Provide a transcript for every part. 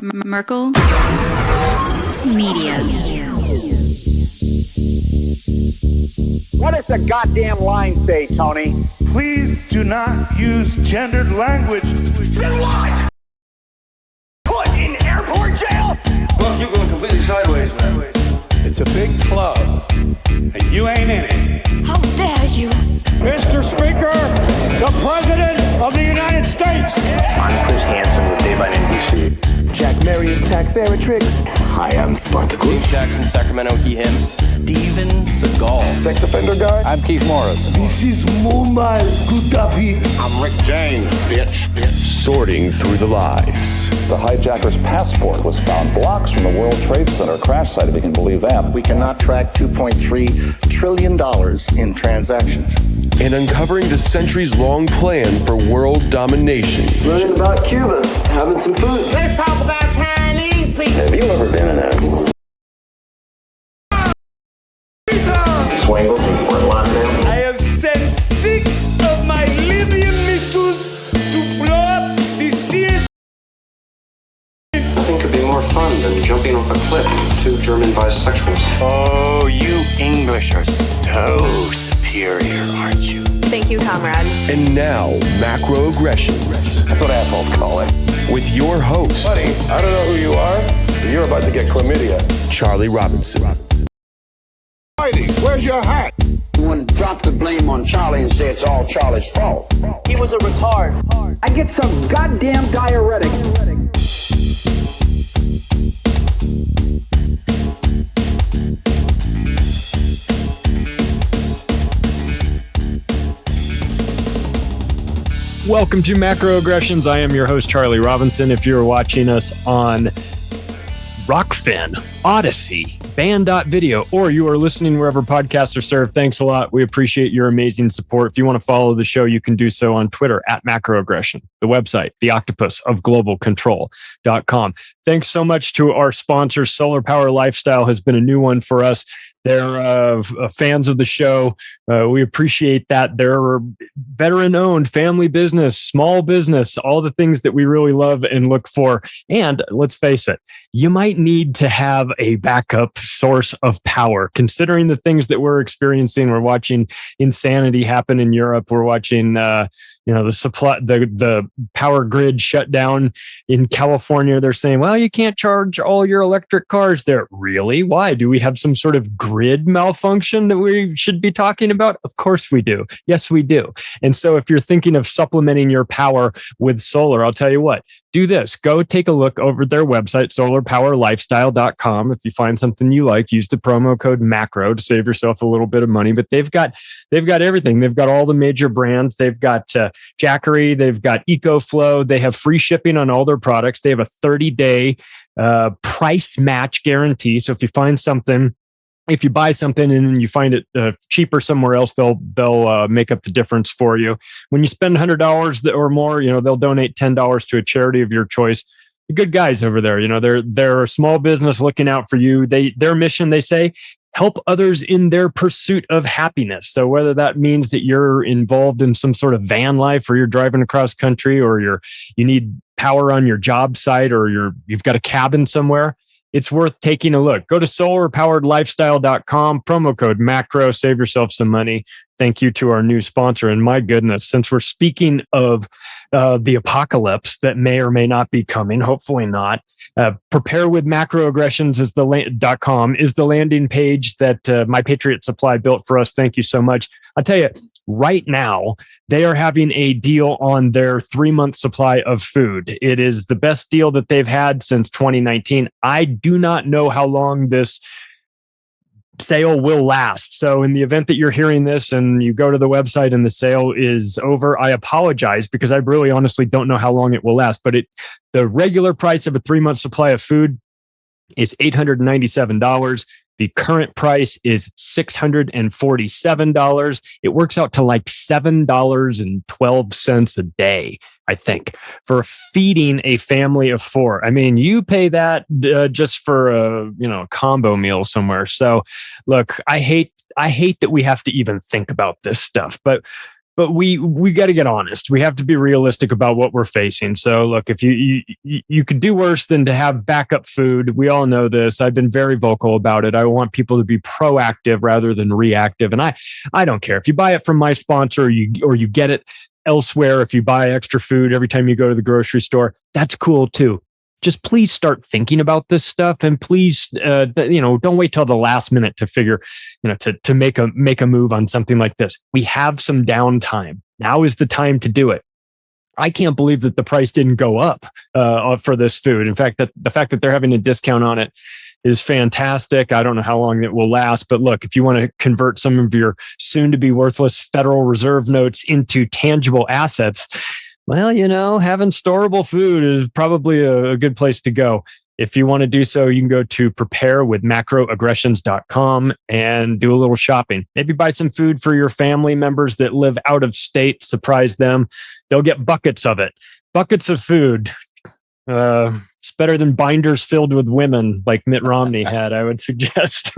Merkel Media. What does the goddamn line say, Tony? Please do not use gendered language. Then what? Put in airport jail? Look, you're going completely sideways, man. It's a big club, and you ain't in it. How dare you? Mr. Speaker, the President of the United States. I'm Chris Hansen with Dave on NBC. Jack Marius Tactheratrix. Hi, I'm Spartacus. Jackson, Sacramento, he, him. Steven Seagal. Sex offender guy. I'm Keith Morris. This is Muammar Gaddafi. I'm Rick James, bitch. Sorting through the lies. The hijacker's passport was found blocks from the World Trade Center crash site, if you can believe that. We cannot track $2.3 trillion in transactions. And uncovering the centuries-long plan for world domination. Learning about Cuba, having some food. Let's talk about Chinese people. Have you ever been in a Swangles in Fort Lauderdale? I have sent 6 of my Libyan missiles to blow up the Sears. Nothing could be more fun than jumping off a cliff with 2 German bisexuals. Oh, you English are so superior, aren't you? Thank you, comrade. And now, macroaggressions. That's what assholes call it. With your host, Buddy, I don't know who you are, but you're about to get chlamydia. Charlie Robinson. Heidi, where's your hat? You want to drop the blame on Charlie and say it's all Charlie's fault. He was a retard. I get some goddamn diuretic. Welcome to Macroaggressions. I am your host, Charlie Robinson. If you're watching us on Rockfin, Odyssey, Band.video, or you are listening wherever podcasts are served, thanks a lot. We appreciate your amazing support. If you want to follow the show, you can do so on Twitter at Macroaggression, the website, the octopus of globalcontrol.com. Thanks so much to our sponsor. Solar Power Lifestyle has been a new one for us. They're fans of the show. We appreciate that. They're veteran-owned, family business, small business, all the things that we really love and look for. And let's face it, you might need to have a backup source of power. Considering the things that we're experiencing, we're watching insanity happen in Europe. We're watching the power grid shut down in California. They're saying, well, you can't charge all your electric cars there. Really? Why? Do we have some sort of grid malfunction that we should be talking about? Of course we do. Yes, we do. And so if you're thinking of supplementing your power with solar, I'll tell you what, do this. Go take a look over their website, solarpowerlifestyle.com. If you find something you like, use the promo code MACRO to save yourself a little bit of money. But they've got everything. They've got all the major brands. They've got Jackery. They've got EcoFlow. They have free shipping on all their products. They have a 30-day price match guarantee. So if you find something, if you buy something and you find it cheaper somewhere else, they'll make up the difference for you. When you spend $100 or more, they'll donate $10 to a charity of your choice. The good guys over there, they're a small business looking out for you. Their mission, they say, help others in their pursuit of happiness. So whether that means that you're involved in some sort of van life, or you're driving across country, or you need power on your job site, or you've got a cabin somewhere, it's worth taking a look. Go to solarpoweredlifestyle.com, promo code MACRO, save yourself some money. Thank you to our new sponsor. And my goodness, since we're speaking of the apocalypse that may or may not be coming, hopefully not, prepare with macroaggressions .com is the landing page that My Patriot Supply built for us. Thank you so much. I'll tell you, right now, they are having a deal on their 3-month supply of food. It is the best deal that they've had since 2019. I do not know how long this sale will last. So in the event that you're hearing this and you go to the website and the sale is over, I apologize, because I really honestly don't know how long it will last. But the regular price of a 3-month supply of food is $897. The current price is $647. It works out to like $7.12 a day, I think, for feeding a family of 4. I mean, you pay that just for a combo meal somewhere. So look, I hate that we have to even think about this stuff, but But we got to get honest. We have to be realistic about what we're facing. So look, if you could do worse than to have backup food. We all know this. I've been very vocal about it. I want people to be proactive rather than reactive. And I don't care if you buy it from my sponsor or you get it elsewhere. If you buy extra food every time you go to the grocery store, that's cool too. Just please start thinking about this stuff, and please, don't wait till the last minute to figure, to make a move on something like this. We have some downtime. Now is the time to do it. I can't believe that the price didn't go up for this food. In fact, the fact that they're having a discount on it is fantastic. I don't know how long it will last, but look, if you want to convert some of your soon-to-be worthless Federal Reserve notes into tangible assets, well, having storable food is probably a good place to go. If you want to do so, you can go to preparewithmacroaggressions.com and do a little shopping. Maybe buy some food for your family members that live out of state. Surprise them. They'll get buckets of it. Buckets of food. It's better than binders filled with women like Mitt Romney had, I would suggest.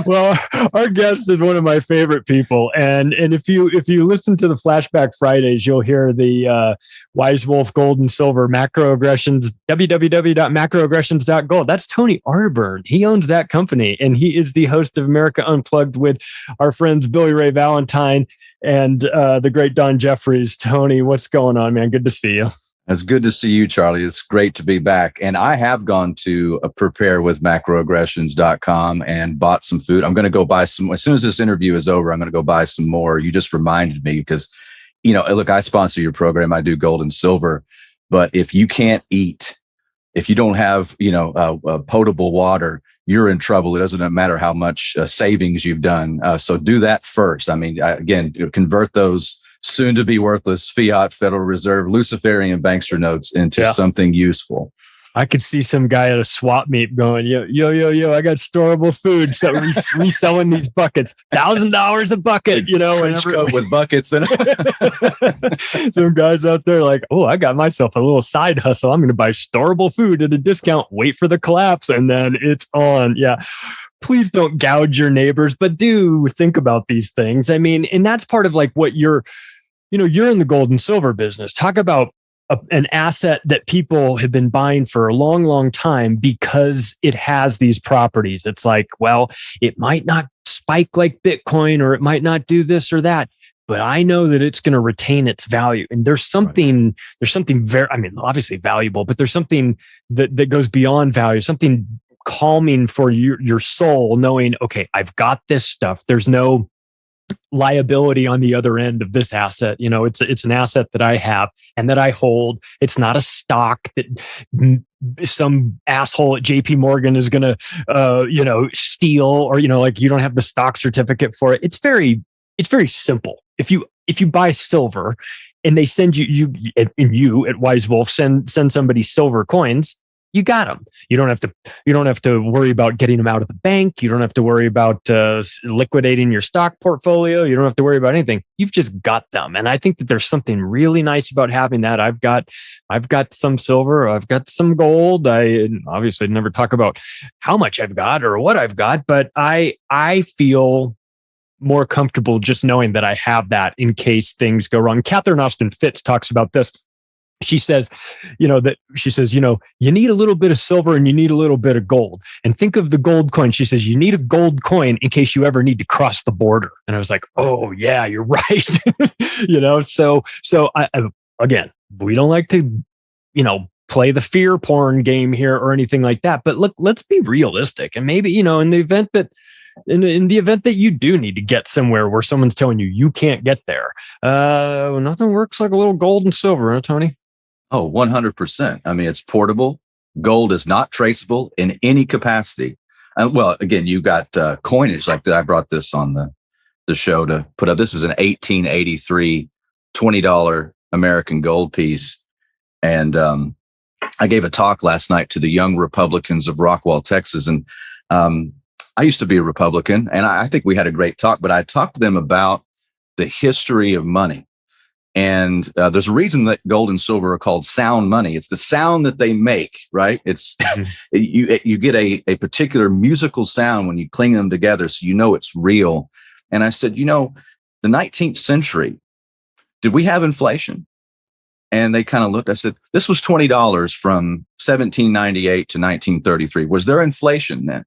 Well, our guest is one of my favorite people. And if you listen to the Flashback Fridays, you'll hear the Wise Wolf Gold and Silver Macroaggressions, www.macroaggressions.gold. That's Tony Arterburn. He owns that company, and he is the host of America Unplugged with our friends Billy Ray Valentine and the great Don Jeffries. Tony, what's going on, man? Good to see you. It's good to see you, Charlie. It's great to be back. And I have gone to preparewithmacroaggressions.com and bought some food. I'm going to go buy some. As soon as this interview is over, I'm going to go buy some more. You just reminded me because, look, I sponsor your program. I do gold and silver. But if you can't eat, if you don't have, potable water, you're in trouble. It doesn't matter how much savings you've done. So do that first. I mean, again, convert those soon to be worthless fiat, Federal Reserve, Luciferian bankster notes into something useful. I could see some guy at a swap meet going, yo, I got storable food. So reselling these buckets, $1,000 a bucket, with buckets. And some guys out there like, oh, I got myself a little side hustle. I'm going to buy storable food at a discount, wait for the collapse, and then it's on. Yeah. Please don't gouge your neighbors, but do think about these things. I mean, and that's part of like what you're in the gold and silver business. Talk about an asset that people have been buying for a long, long time because it has these properties. It's like, well, it might not spike like Bitcoin, or it might not do this or that, but I know that it's going to retain its value. And there's something very, obviously valuable, but there's something that goes beyond value, something calming for your soul, knowing, okay, I've got this stuff. There's no liability on the other end of this asset. It's an asset that I have and that I hold. It's not a stock that some asshole at JP Morgan is going to, steal, or, you don't have the stock certificate for it. It's very simple. If you buy silver and they send you at Wise Wolf send somebody silver coins, you got them. You don't have to worry about getting them out of the bank. You don't have to worry about liquidating your stock portfolio. You don't have to worry about anything. You've just got them. And I think that there's something really nice about having that. I've got some silver. I've got some gold. I obviously never talk about how much I've got or what I've got, but I feel more comfortable just knowing that I have that in case things go wrong. Catherine Austin Fitz talks about this. She says, you need a little bit of silver and you need a little bit of gold. And think of the gold coin. She says, you need a gold coin in case you ever need to cross the border. And I was like, oh yeah, you're right. So I, again, we don't like to, play the fear porn game here or anything like that. But look, let's be realistic. And maybe, in the event that you do need to get somewhere where someone's telling you can't get there, nothing works like a little gold and silver, huh, Tony? Oh, 100%. I mean, it's portable. Gold is not traceable in any capacity. Well, again, you got coinage like that. I brought this on the show to put up. This is an 1883 $20 American gold piece. And I gave a talk last night to the young Republicans of Rockwall, Texas. And I used to be a Republican, and I think we had a great talk, but I talked to them about the history of money. And there's a reason that gold and silver are called sound money. It's the sound that they make, right? It's you get a particular musical sound when you cling them together, so it's real. And I said, the 19th century, did we have inflation? And they kind of looked. I said, this was $20 from 1798 to 1933. Was there inflation then?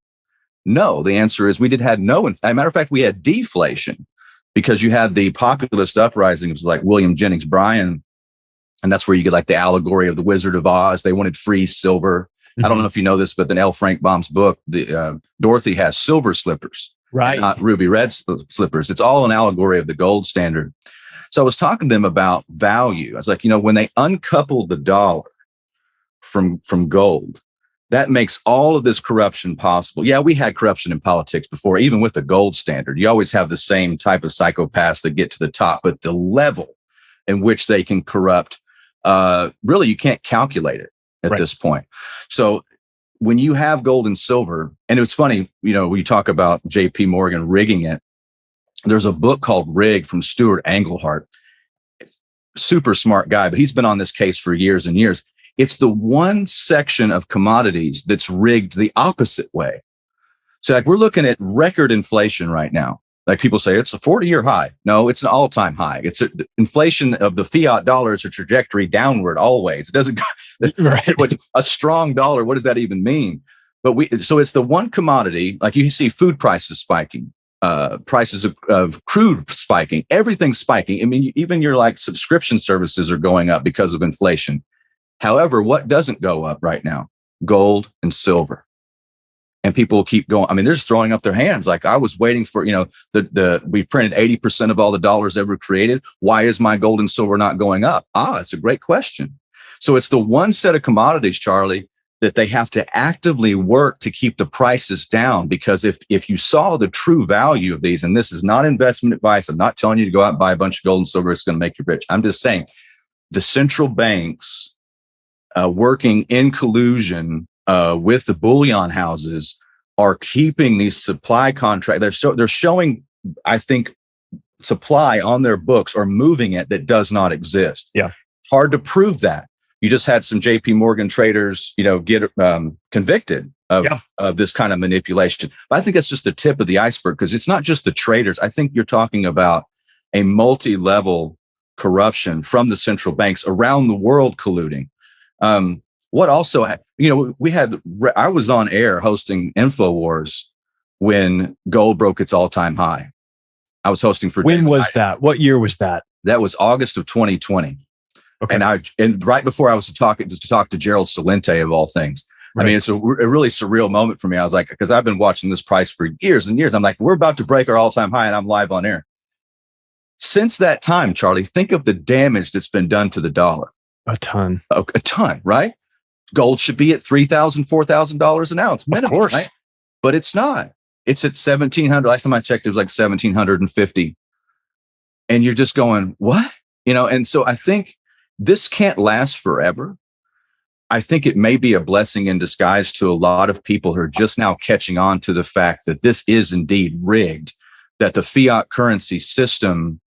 No. The answer is we had no. As a matter of fact, we had deflation because you had the populist uprisings like William Jennings Bryan. And that's where you get like the allegory of the Wizard of Oz. They wanted free silver. I don't know if you know this, but in L. Frank Baum's book, Dorothy has silver slippers, right? Not ruby red slippers. It's all an allegory of the gold standard. So I was talking to them about value. I was like, when they uncouple the dollar from gold, that makes all of this corruption possible. Yeah, we had corruption in politics before, even with the gold standard. You always have the same type of psychopaths that get to the top, but the level in which they can corrupt, really, you can't calculate it at this point. So when you have gold and silver, and it's funny, we talk about JP Morgan rigging it. There's a book called Rig from Stuart Englehart. Super smart guy, but he's been on this case for years and years. It's the one section of commodities that's rigged the opposite way. So like we're looking at record inflation right now. Like people say, it's a 40-year high. No, it's an all-time high. It's inflation of the fiat dollar is a trajectory downward always. It doesn't a strong dollar. What does that even mean? But so it's the one commodity, like you see food prices spiking. Prices of crude spiking, everything's spiking. I mean, even your like subscription services are going up because of inflation. However, what doesn't go up right now? Gold and silver. And people keep going. I mean, they're just throwing up their hands. Like I was waiting for, we printed 80% of all the dollars ever created. Why is my gold and silver not going up? It's a great question. So it's the one set of commodities, Charlie, that they have to actively work to keep the prices down. Because if you saw the true value of these, and this is not investment advice, I'm not telling you to go out and buy a bunch of gold and silver. It's going to make you rich. I'm just saying the central banks working in collusion with the bullion houses are keeping these supply contracts. They're showing, I think, supply on their books or moving it that does not exist. Yeah. Hard to prove that. You just had some JP Morgan traders, get convicted of this kind of manipulation. But I think that's just the tip of the iceberg because it's not just the traders. I think you're talking about a multi-level corruption from the central banks around the world colluding. What also, I was on air hosting InfoWars when gold broke its all-time high. I was hosting for. When was that? What year was that? That was August of 2020. Okay. And right before I was to talk to Gerald Celente of all things. Right. I mean, it's a really surreal moment for me. I was like, because I've been watching this price for years and years. I'm like, we're about to break our all-time high, and I'm live on air. Since that time, Charlie, think of the damage that's been done to the dollar. A ton, right? Gold should be at $3,000, $4,000 an ounce minimum, of course, right? But it's not. It's at 1,700. Last time I checked, it was like 1,750, and you're just going, what? And so I think. This can't last forever. I think it may be a blessing in disguise to a lot of people who are just now catching on to the fact that this is indeed rigged, that the fiat currency system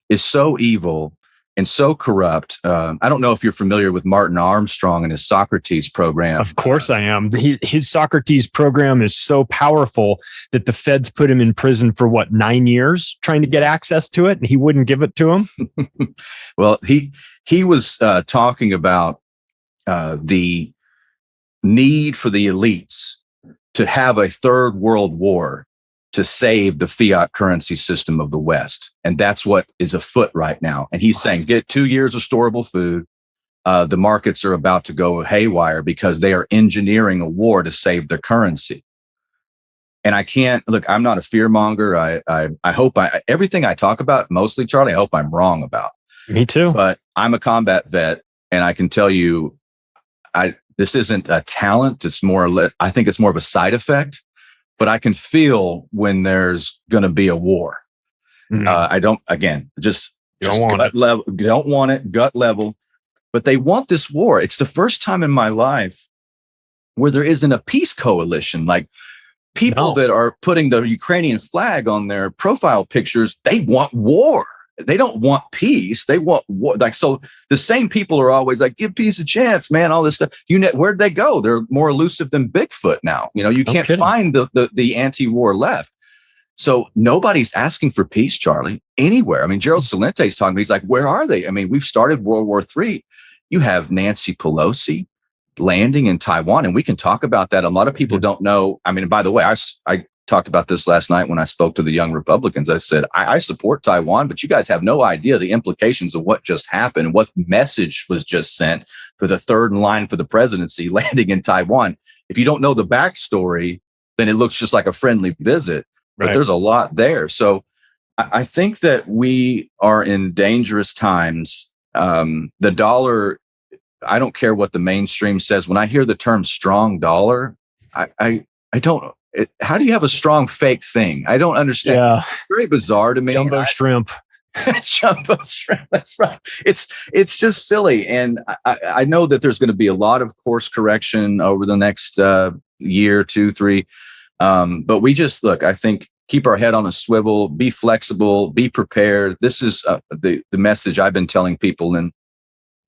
is so evil and so corrupt. I don't know if you're familiar with Martin Armstrong and his Socrates program. Of course I am. His Socrates program is so powerful that the feds put him in prison for 9 years trying to get access to it, and he wouldn't give it to him. Well, he was talking about the need for the elites to have a third world war to save the fiat currency system of the West. And that's what is afoot right now. And he's saying, get 2 years of storable food. The markets are about to go haywire because they are engineering a war to save the currency. And I can't look, I'm not a fear monger. I hope everything I talk about, mostly, Charlie, I hope I'm wrong about. Me too. But I'm a combat vet, and I can tell you, this isn't a talent. It's more, I think it's more of a side effect. But I can feel when there's going to be a war. Mm-hmm. I don't. Again, just gut level. Don't want it. Gut level. But they want this war. It's the first time in my life where there isn't a peace coalition. Like people that are putting the Ukrainian flag on their profile pictures, they want war. They don't want peace. They want war. Like, so the same people are always like, give peace a chance, man. All this stuff. Where'd they go? They're more elusive than Bigfoot now. You can't find the anti-war left. So nobody's asking for peace, Charlie, anywhere. I mean, Gerald Salente's talking, he's like, where are they? I mean, we've started World War III. You have Nancy Pelosi landing in Taiwan, and we can talk about that. A lot of people don't know. I mean, by the way, I talked about this last night when I spoke to the young Republicans. I said, I support Taiwan, but you guys have no idea the implications of what just happened, what message was just sent for the third in line for the presidency landing in Taiwan. If you don't know the backstory, then it looks just like a friendly visit. But there's a lot there. So I think that we are in dangerous times. The dollar, I don't care what the mainstream says. When I hear the term strong dollar, I don't. How do you have a strong fake thing? I don't understand. Yeah. It's very bizarre to me. Jumbo shrimp. Jumbo shrimp. That's right. It's just silly. And I know that there's going to be a lot of course correction over the next year, 2, 3. But we just I think keep our head on a swivel, be flexible, be prepared. This is the message I've been telling people. And,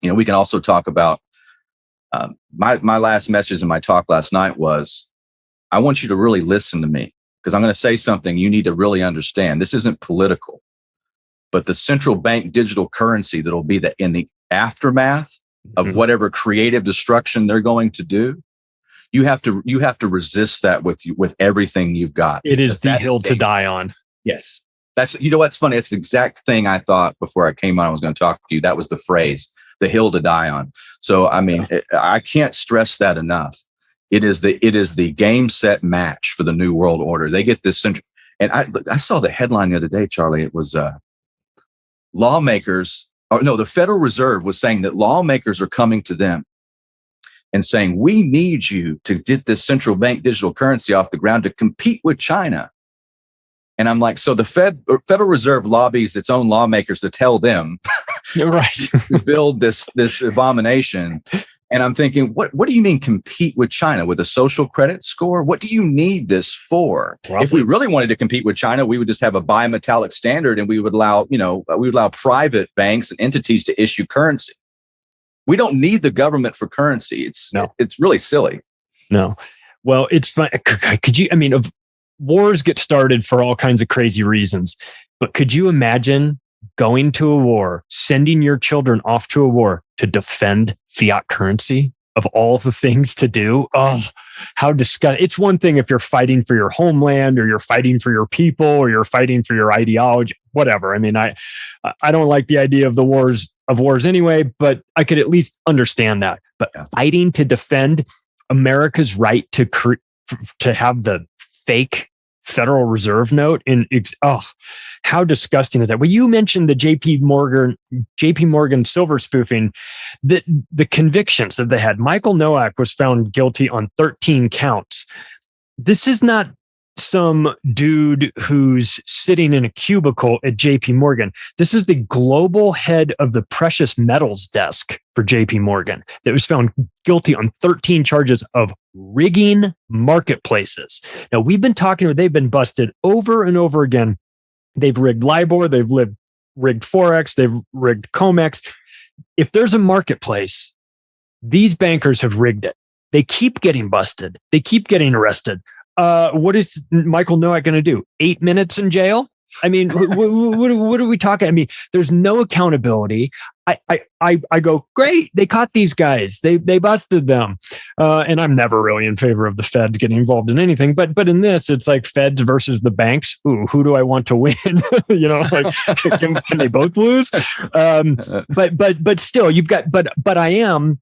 we can also talk about my last message in my talk last night was, I want you to really listen to me because I'm going to say something you need to really understand. This isn't political, but the central bank digital currency that'll be in the aftermath of whatever creative destruction they're going to do. You have to resist that with everything you've got. It is the hill to die on. Yes. That's, what's funny. It's the exact thing I thought before I came on. I was going to talk to you. That was the phrase, the hill to die on. So, I mean, I can't stress that enough. It is the game set match for the new world order. They get this. And I saw the headline the other day, Charlie. It was the Federal Reserve was saying that lawmakers are coming to them and saying, we need you to get this central bank digital currency off the ground to compete with China. And I'm like, so the Federal Reserve lobbies its own lawmakers to tell them to build this abomination. And I'm thinking, what do you mean compete with China with a social credit score? What do you need this for? Probably. If we really wanted to compete with China, we would just have a bimetallic standard and we would allow private banks and entities to issue currency. We don't need the government for currency. It's really silly. No. Well, it's fun. Wars get started for all kinds of crazy reasons, but could you imagine going to a war, sending your children off to a war to defend fiat currency of all the things to do? Oh, how disgusting. It's one thing if you're fighting for your homeland or you're fighting for your people or you're fighting for your ideology, whatever. I mean, I don't like the idea of wars anyway, but I could at least understand that. But fighting to defend America's right to have the fake Federal Reserve note how disgusting is that? Well, you mentioned the JP Morgan silver spoofing, the convictions that they had. Michael Nowak was found guilty on 13 counts. This is not some dude who's sitting in a cubicle at JP Morgan. This is the global head of the precious metals desk for JP Morgan that was found guilty on 13 charges of rigging marketplaces. Now, they've been busted over and over again. They've rigged LIBOR, they've rigged Forex, they've rigged COMEX. If there's a marketplace, these bankers have rigged it. They keep getting busted. They keep getting arrested. What is Michael Nowak going to do? 8 minutes in jail? I mean, what are we talking? I mean, there's no accountability. I go, great. They caught these guys. They busted them. And I'm never really in favor of the feds getting involved in anything. But in this, it's like feds versus the banks. Ooh, who do I want to win? Can they both lose? But still, you've got. But I am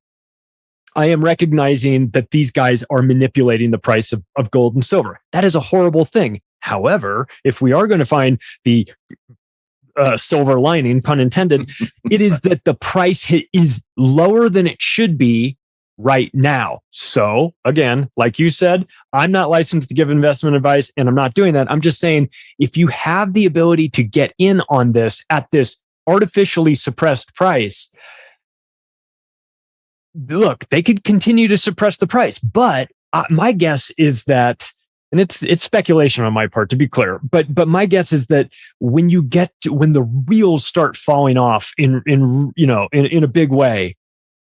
recognizing that these guys are manipulating the price of gold and silver. That is a horrible thing. However, if we are going to find the silver lining, pun intended, it is that the price is lower than it should be right now. So again, like you said, I'm not licensed to give investment advice and I'm not doing that. I'm just saying, if you have the ability to get in on this at this artificially suppressed price, look, they could continue to suppress the price, but my guess is that, and it's speculation on my part to be clear, but my guess is that when the wheels start falling off in a big way,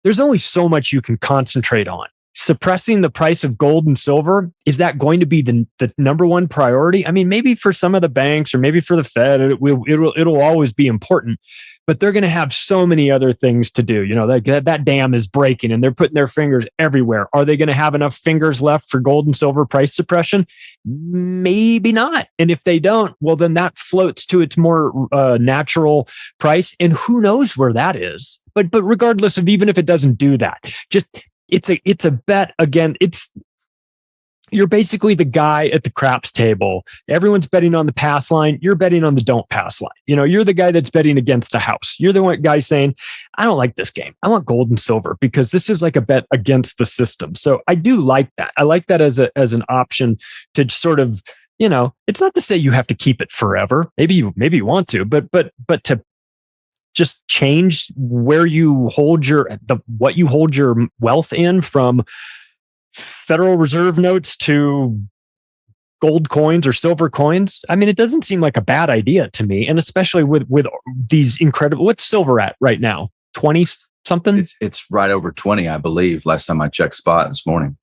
there's only so much you can concentrate on. suppressing the price of gold and silver, is that going to be the number one priority? I mean, maybe for some of the banks or maybe for the Fed, it'll always be important, but they're going to have so many other things to do. That dam is breaking and they're putting their fingers everywhere. Are they going to have enough fingers left for gold and silver price suppression? Maybe not. And if they don't, well, then that floats to its more natural price. And who knows where that is? But regardless of, even if it doesn't do that, just it's a bet again. You're basically the guy at the craps table. Everyone's betting on the pass line. You're betting on the don't pass line. You're the guy that's betting against the house. You're the one guy saying, I don't like this game. I want gold and silver because this is like a bet against the system. So I do like that. I like that as an option to sort of, it's not to say you have to keep it forever. Maybe you want to, but to just change where you hold what you hold your wealth in, from Federal Reserve notes to gold coins or silver coins. I mean, it doesn't seem like a bad idea to me. And especially with these incredible, what's silver at right now? 20 something? It's right over 20, I believe. Last time I checked spot this morning.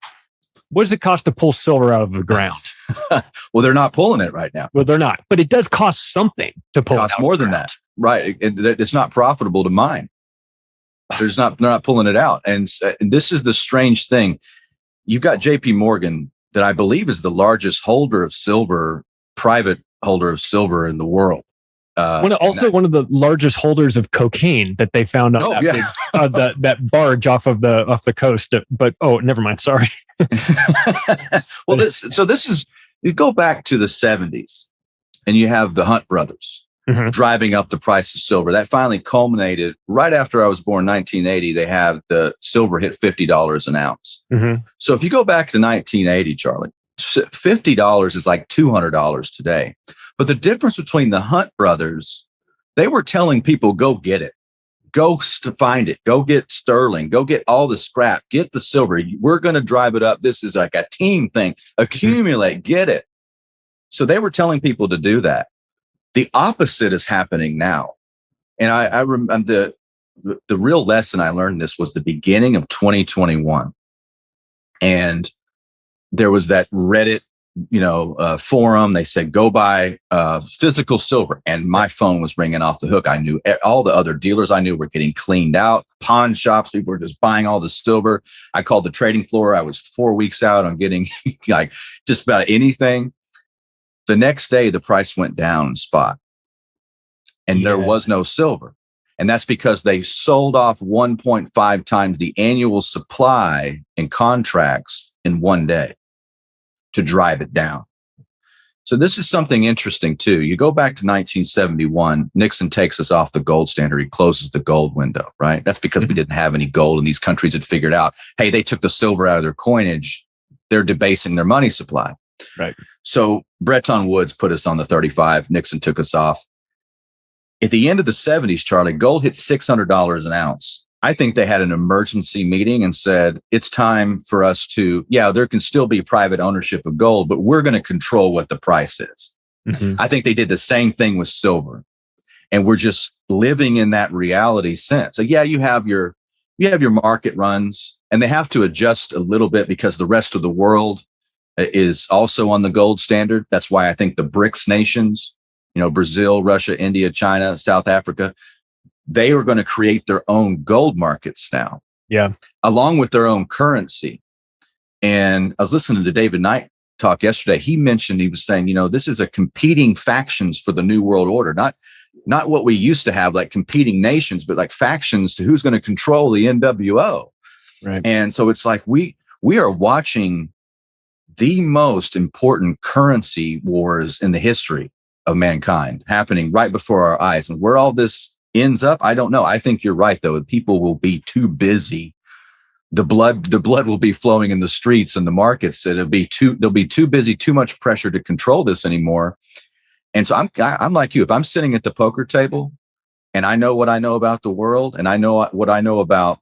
What does it cost to pull silver out of the ground? Well, they're not pulling it right now. Well, they're not, but it does cost something to pull. It costs more than that. Right. It's not profitable to mine. They're not pulling it out. And this is the strange thing. You've got JP Morgan, that I believe is the largest holder of silver, private holder of silver in the world. One of the largest holders of cocaine that they found on that barge off the coast. But never mind. Sorry. Well, this is, you go back to the 70s and you have the Hunt brothers driving up the price of silver. That finally culminated right after I was born, 1980. They have the silver hit $50 an ounce. So if you go back to 1980, Charlie, $50 is like $200 today. But the difference between the Hunt brothers, they were telling people, go get it. Go find it. Go get sterling. Go get all the scrap. Get the silver. We're going to drive it up. This is like a team thing. Accumulate. Get it. So they were telling people to do that. The opposite is happening now. And I remember the real lesson I learned this was the beginning of 2021. And there was that Reddit, forum. They said, go buy physical silver. And my phone was ringing off the hook. I knew all the other dealers I knew were getting cleaned out. Pawn shops, people were just buying all the silver. I called the trading floor. I was 4 weeks out on getting like just about anything. The next day, the price went down in spot. And there was no silver. And that's because they sold off 1.5 times the annual supply in contracts in one day to drive it down. So this is something interesting too. You go back to 1971, Nixon takes us off the gold standard. He closes the gold window, right? That's because we didn't have any gold and these countries had figured out, hey, they took the silver out of their coinage. They're debasing their money supply. Right. So Bretton Woods put us on the 35. Nixon took us off. At the end of the 70s, Charlie, gold hit $600 an ounce. I think they had an emergency meeting and said, it's time for us to, there can still be private ownership of gold, but we're going to control what the price is. I think they did the same thing with silver. And we're just living in that reality since. So you have your market runs, and they have to adjust a little bit because the rest of the world is also on the gold standard. That's why I think the BRICS nations, Brazil, Russia, India, China, South Africa, they are going to create their own gold markets now. Yeah. Along with their own currency. And I was listening to David Knight talk yesterday. He was saying, this is a competing factions for the new world order, not what we used to have, like competing nations, but like factions to who's going to control the NWO. Right. And so it's like we are watching the most important currency wars in the history of mankind happening right before our eyes. And where all this ends up, I don't know. I think you're right, though. People will be too busy. The blood will be flowing in the streets and the markets. They'll be too busy, too much pressure to control this anymore. And so I'm like you. If I'm sitting at the poker table and I know what I know about the world, and I know what I know about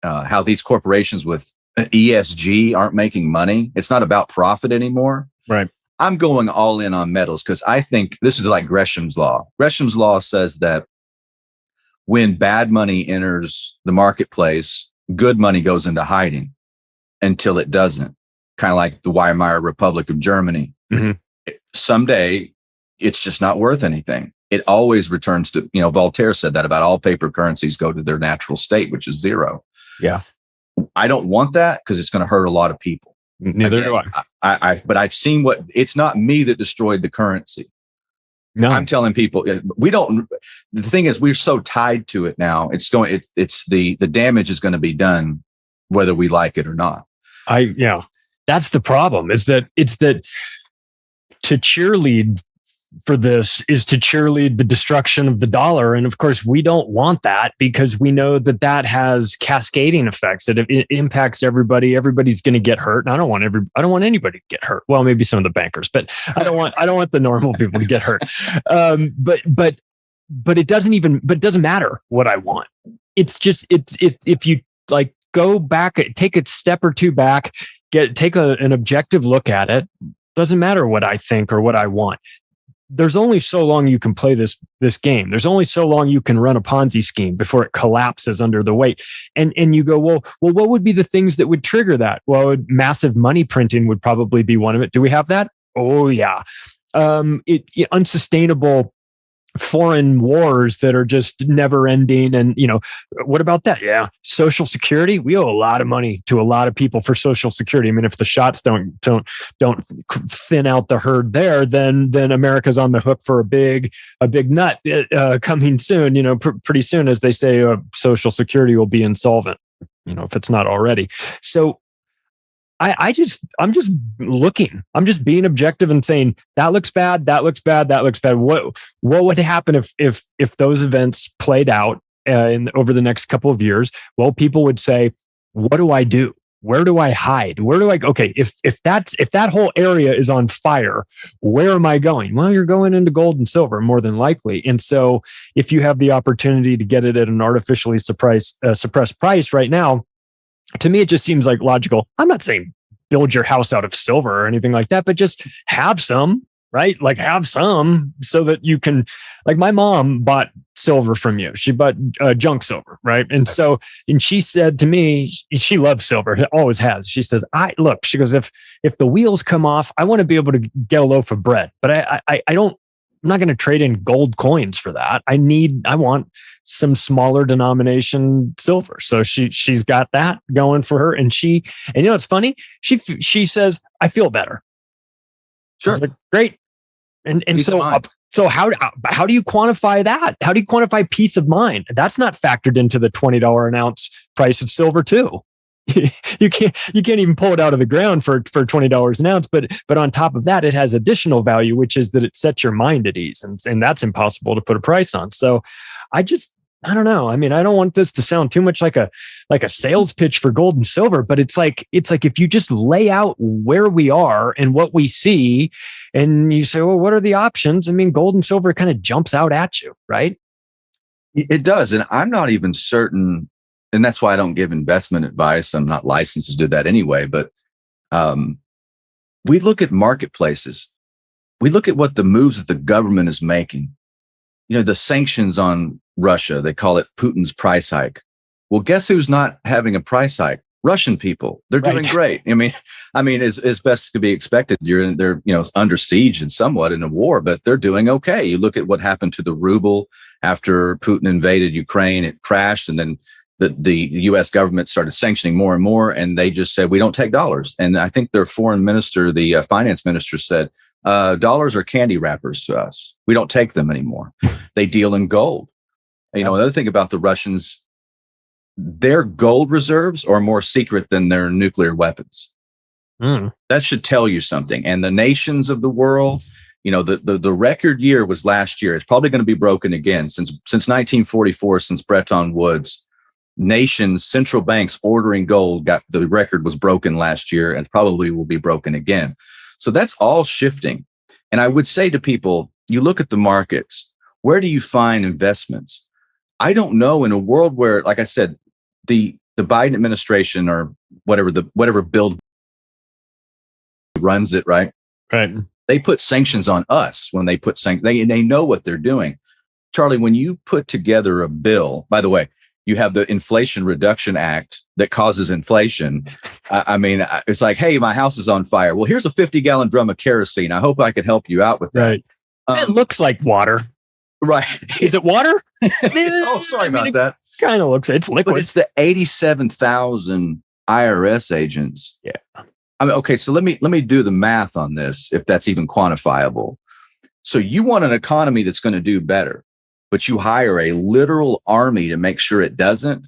how these corporations with ESG aren't making money, it's not about profit anymore. Right. I'm going all in on metals because I think this is like Gresham's law. Gresham's law says that when bad money enters the marketplace, good money goes into hiding. until it doesn't. Kind of like the Weimar Republic of Germany. Mm-hmm. Someday it's just not worth anything. It always returns to, Voltaire said that about all paper currencies go to their natural state, which is zero. Yeah. I don't want that because it's going to hurt a lot of people. Neither do I. But I've seen it's not me that destroyed the currency. No. I'm telling people the thing is we're so tied to it now. It's the damage is going to be done whether we like it or not. That's the problem it's that to cheerlead for this is to cheerlead the destruction of the dollar. And of course we don't want that because we know that has cascading effects, that it impacts everybody. Everybody's going to get hurt. And I don't want anybody to get hurt. Well, maybe some of the bankers, but I don't want the normal people to get hurt. But it doesn't matter what I want. It's just, if you like go back, take a step or two back, take an objective look at it. Doesn't matter what I think or what I want. There's only so long you can play this game. There's only so long you can run a Ponzi scheme before it collapses under the weight. And you go, well, what would be the things that would trigger that? Well, massive money printing would probably be one of it. Do we have that? Oh yeah. Unsustainable foreign wars that are just never ending. And, what about that? Yeah. Social Security. We owe a lot of money to a lot of people for Social Security. I mean, if the shots don't thin out the herd there, then America's on the hook for a big nut coming soon, pretty soon, as they say, Social Security will be insolvent, if it's not already. So I'm just looking. I'm just being objective and saying that looks bad. That looks bad. That looks bad. What would happen if those events played out over the next couple of years? Well, people would say, "What do I do? Where do I hide? Where do I go?" Okay, if that whole area is on fire, where am I going? Well, you're going into gold and silver more than likely. And so, if you have the opportunity to get it at an artificially suppressed price right now, to me, it just seems like logical. I'm not saying build your house out of silver or anything like that, but just have some, right? Like have some so that you can, like my mom bought silver from you. She bought junk silver, right? And so, and she said to me, she loves silver, always has. She says, she goes, if the wheels come off, I want to be able to get a loaf of bread, but I'm not going to trade in gold coins for that. I want some smaller denomination silver. So she's got that going for her. And it's funny. She says, I feel better. Sure. Like, great. And so how do you quantify that? How do you quantify peace of mind? That's not factored into the $20 an ounce price of silver too. You can't even pull it out of the ground for $20 an ounce, but on top of that, it has additional value, which is that it sets your mind at ease, and that's impossible to put a price on. So I don't know. I mean, I don't want this to sound too much like a sales pitch for gold and silver, but it's like if you just lay out where we are and what we see, and you say, well, what are the options? I mean, gold and silver kind of jumps out at you, right? It does, and I'm not even certain. And that's why I don't give investment advice. I'm not licensed to do that anyway. But we look at marketplaces. We look at what the moves that the government is making. The sanctions on Russia, they call it Putin's price hike. Well, guess who's not having a price hike? Russian people. They're doing great. I mean, as best could be expected. They're under siege and somewhat in a war, but they're doing okay. You look at what happened to the ruble after Putin invaded Ukraine. It crashed, and then the U.S. government started sanctioning more and more, and they just said, we don't take dollars. And I think their foreign minister, the finance minister, said, dollars are candy wrappers to us. We don't take them anymore. They deal in gold. Another thing about the Russians, their gold reserves are more secret than their nuclear weapons. That should tell you something. And the nations of the world, the record year was last year. It's probably going to be broken again since 1944, since Bretton Woods. Nations, central banks ordering gold, the record was broken last year and probably will be broken again. So that's all shifting. And I would say to people, you look at the markets, where do you find investments? I don't know, in a world where, like I said, the Biden administration or whatever bill runs it, right? Right. They put sanctions on us when they put sanctions. They know what they're doing. Charlie, when you put together a bill, by the way, you have the Inflation Reduction Act that causes inflation. I mean, it's like, hey, my house is on fire. Well, here's a 50-gallon drum of kerosene. I hope I could help you out with that. Right. It looks like water. Right. Is it water? Oh, sorry about that. Kind of looks, it's liquid. But it's the 87,000 IRS agents. Yeah. I mean, okay, so let me do the math on this, if that's even quantifiable. So you want an economy that's going to do better, but you hire a literal army to make sure it doesn't.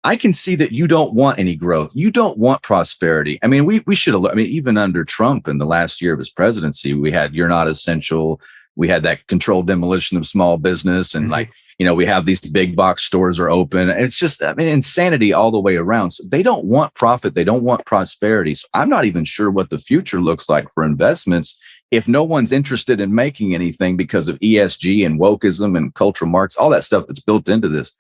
I can see that you don't want any growth. You don't want prosperity. I mean, we should have, I mean, even under Trump in the last year of his presidency, we had "You're Not Essential." We had that controlled demolition of small business. And like, you know, we have these big box stores are open. It's just, I mean, insanity all the way around. So they don't want profit. They don't want prosperity. So I'm not even sure what the future looks like for investments if no one's interested in making anything because of ESG and wokeism and cultural marks, all that stuff that's built into this.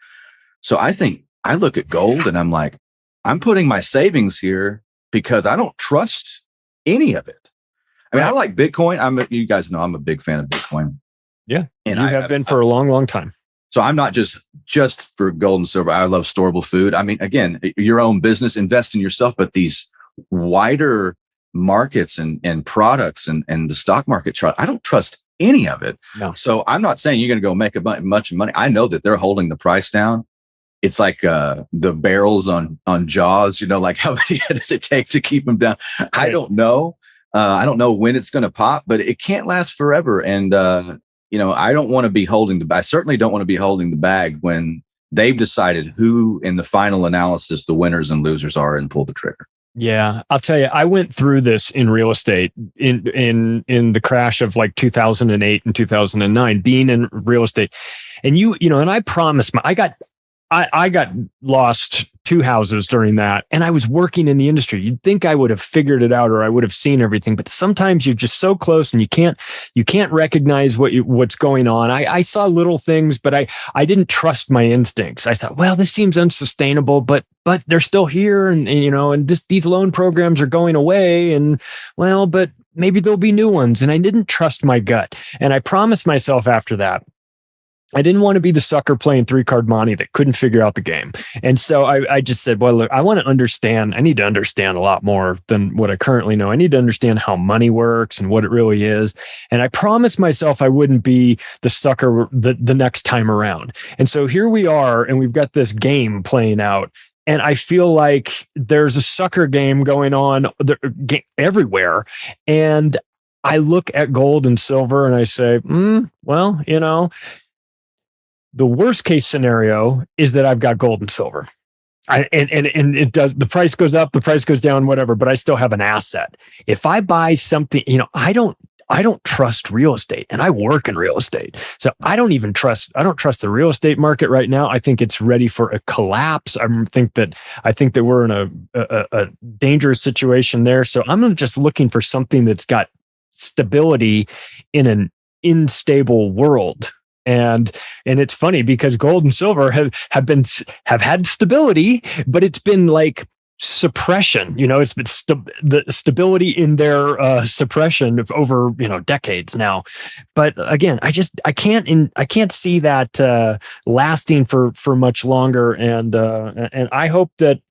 So I think I look at gold and I'm like, I'm putting my savings here because I don't trust any of it. I mean, I like Bitcoin. You guys know I'm a big fan of Bitcoin. Yeah. And I have been for a long, long time. So I'm not just for gold and silver. I love storable food. I mean, again, your own business, invest in yourself, but these wider markets and products and the stock market chart, I don't trust any of it. No. So I'm not saying you're going to go make a bunch of money. I know that they're holding the price down. It's like the barrels on Jaws, you know, like how many does it take to keep them down? Right. I don't know. I don't know when it's going to pop, but it can't last forever. And, you know, I don't want to be I certainly don't want to be holding the bag when they've decided who in the final analysis the winners and losers are and pull the trigger. Yeah, I'll tell you, I went through this in real estate in the crash of like 2008 and 2009, being in real estate. And you know, and I promised I got lost 2 houses during that, and I was working in the industry. You'd think I would have figured it out or I would have seen everything, but sometimes you're just so close and you can't recognize what's going on. I saw little things, but I didn't trust my instincts. I thought, well, this seems unsustainable, but they're still here, and you know, and these loan programs are going away, and well, but maybe there'll be new ones. And I didn't trust my gut, and I promised myself after that, I didn't want to be the sucker playing 3-card monte that couldn't figure out the game. And so I just said, well, look, I want to understand. I need to understand a lot more than what I currently know. I need to understand how money works and what it really is. And I promised myself I wouldn't be the sucker the next time around. And so here we are, and we've got this game playing out. And I feel like there's a sucker game going on everywhere. And I look at gold and silver and I say, well, you know, the worst case scenario is that I've got gold and silver. And it does, the price goes up, the price goes down, whatever, but I still have an asset. If I buy something, you know, I don't trust real estate, and I work in real estate. So I don't trust the real estate market right now. I think it's ready for a collapse. I think that we're in a dangerous situation there. So I'm just looking for something that's got stability in an unstable world. And it's funny because gold and silver have had stability, but it's been like suppression. You know, it's been the stability in their suppression of over, you know, decades now. But again, I can't see that lasting for much longer. And I hope that,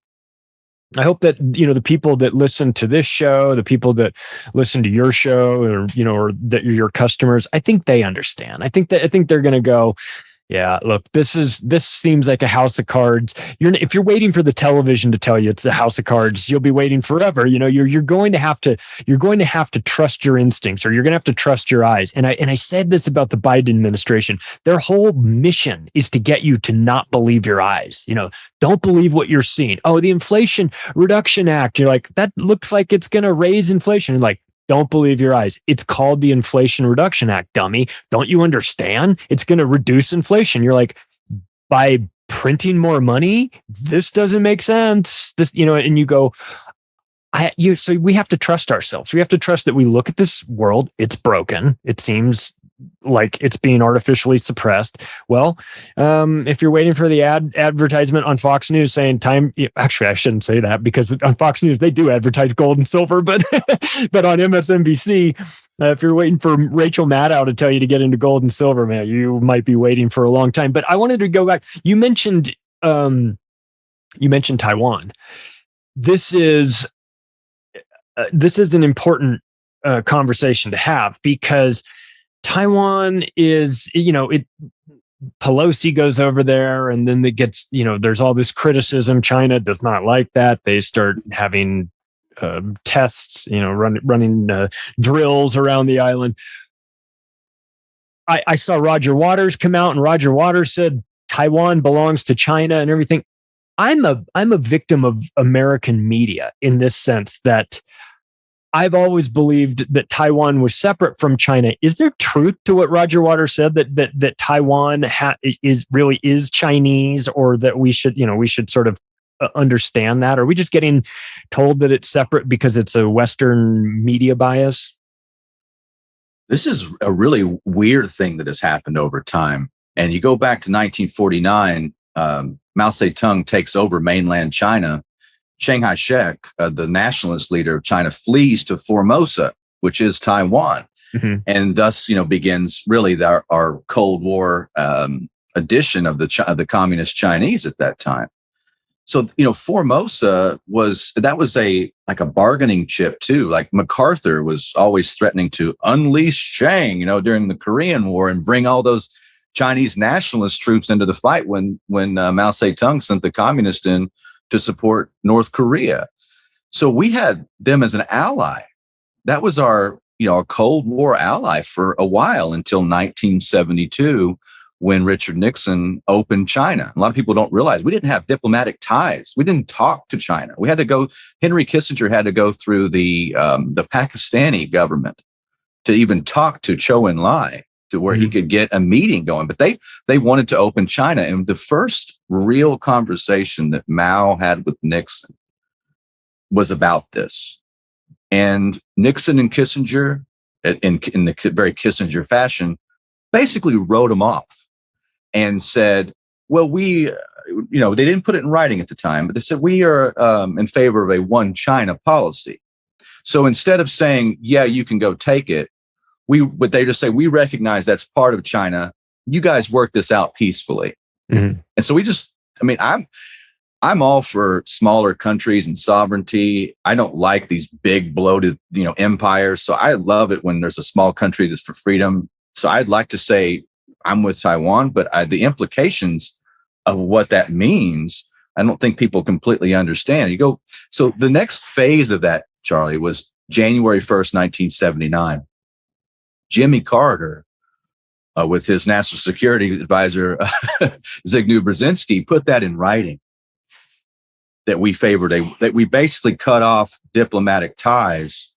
you know, the people that listen to this show, the people that listen to your show, or, you know, or that you're your customers, I think they understand. I think they're going to go, yeah, look, this seems like a house of cards. If you're waiting for the television to tell you it's a house of cards, you'll be waiting forever. You know, you're going to have to trust your instincts, or you're going to have to trust your eyes. And I said this about the Biden administration. Their whole mission is to get you to not believe your eyes. You know, don't believe what you're seeing. Oh, the Inflation Reduction Act. You're like, that looks like it's going to raise inflation. And like, don't believe your eyes. It's called the Inflation Reduction Act, dummy. Don't you understand? It's going to reduce inflation. You're like, by printing more money? This doesn't make sense. This, you know, and you go, so we have to trust ourselves. We have to trust that we look at this world. It's broken. It seems like it's being artificially suppressed. Well, if you're waiting for the advertisement on Fox News saying actually, I shouldn't say that, because on Fox News, they do advertise gold and silver, but on MSNBC, if you're waiting for Rachel Maddow to tell you to get into gold and silver, man, you might be waiting for a long time. But I wanted to go back. You mentioned Taiwan. this is an important conversation to have, because Taiwan is, Pelosi goes over there, and then it gets, there's all this criticism. China does not like that. They start having tests, running drills around the island. I saw Roger Waters come out, and Roger Waters said Taiwan belongs to China and everything. I'm a victim of American media in this sense, that I've always believed that Taiwan was separate from China. Is there truth to what Roger Waters said, that Taiwan is Chinese, or that we should sort of understand that? Are we just getting told that it's separate because it's a Western media bias? This is a really weird thing that has happened over time. And you go back to 1949, Mao Zedong takes over mainland China. Chiang Kai-shek, the nationalist leader of China, flees to Formosa, which is Taiwan. Mm-hmm. And thus, begins really our Cold War edition of the communist Chinese at that time. So, Formosa was a bargaining chip too. Like MacArthur was always threatening to unleash Chiang, during the Korean War, and bring all those Chinese nationalist troops into the fight when Mao Zedong sent the communists in to support North Korea. So we had them as an ally. That was our Cold War ally for a while, until 1972, when Richard Nixon opened China. A lot of people don't realize we didn't have diplomatic ties. We didn't talk to China. Henry Kissinger had to go through the Pakistani government to even talk to Zhou Enlai, to where he could get a meeting going. But they wanted to open China. And the first real conversation that Mao had with Nixon was about this. And Nixon and Kissinger, in the very Kissinger fashion, basically wrote him off and said, well, they didn't put it in writing at the time, but they said, we are in favor of a one China policy. So instead of saying, yeah, you can go take it, they just say, we recognize that's part of China. You guys work this out peacefully. Mm-hmm. And so I'm all for smaller countries and sovereignty. I don't like these big bloated, empires. So I love it when there's a small country that's for freedom. So I'd like to say I'm with Taiwan, but the implications of what that means, I don't think people completely understand. So the next phase of that, Charlie, was January 1st, 1979. Jimmy Carter, with his national security advisor, Zbigniew Brzezinski, put that in writing, that we basically cut off diplomatic ties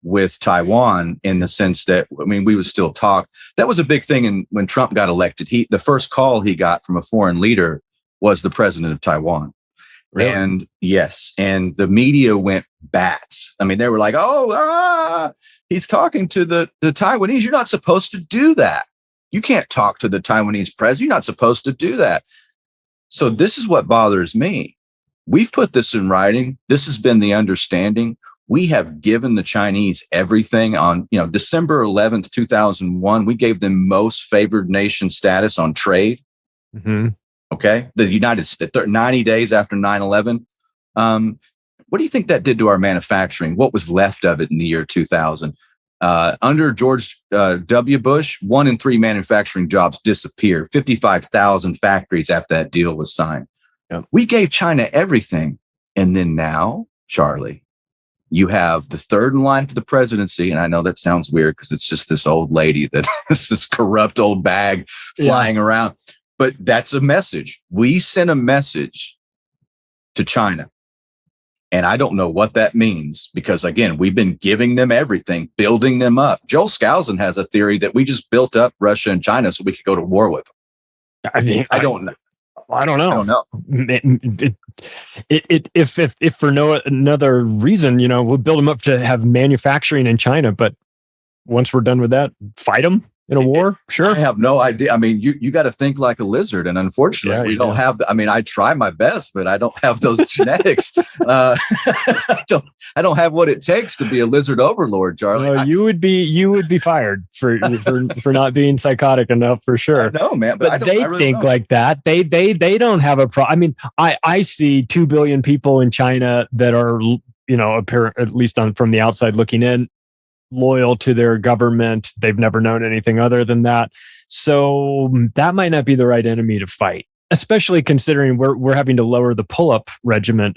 with Taiwan, in the sense that, we would still talk. That was a big thing. When Trump got elected, the first call he got from a foreign leader was the president of Taiwan. Really? And yes. And the media went bats. They were like, he's talking to the Taiwanese. You're not supposed to do that. You can't talk to the Taiwanese president. You're not supposed to do that. So this is what bothers me. We've put this in writing. This has been the understanding. We have given the Chinese everything on, December 11th, 2001. We gave them most favored nation status on trade. Mm-hmm. Okay. The United States, 90 days after 9/11. What do you think that did to our manufacturing? What was left of it in the year 2000? Under George W. Bush, 1 in 3 manufacturing jobs disappeared. 55,000 factories after that deal was signed. Yep. We gave China everything. And then now, Charlie, you have the third in line for the presidency. And I know that sounds weird because it's just this old lady this corrupt old bag flying around. But that's a message. We sent a message to China. And I don't know what that means, because, again, we've been giving them everything, building them up. Joel Skousen has a theory that we just built up Russia and China so we could go to war with them. I don't know. I don't know. If for no another reason, we'll build them up to have manufacturing in China. But once we're done with that, fight them. in a war? Sure. I have no idea. I mean, you got to think like a lizard, and unfortunately, we don't have. I mean, I try my best, but I don't have those genetics. I don't have what it takes to be a lizard overlord, Charlie. No, you would be fired for not being psychotic enough, for sure. No, man, but they really think like that. They don't have a problem. I mean, I see 2 billion people in China that are, apparent, at least from the outside looking in, loyal to their government. They've never known anything other than that. So that might not be the right enemy to fight, especially considering we're having to lower the pull-up regiment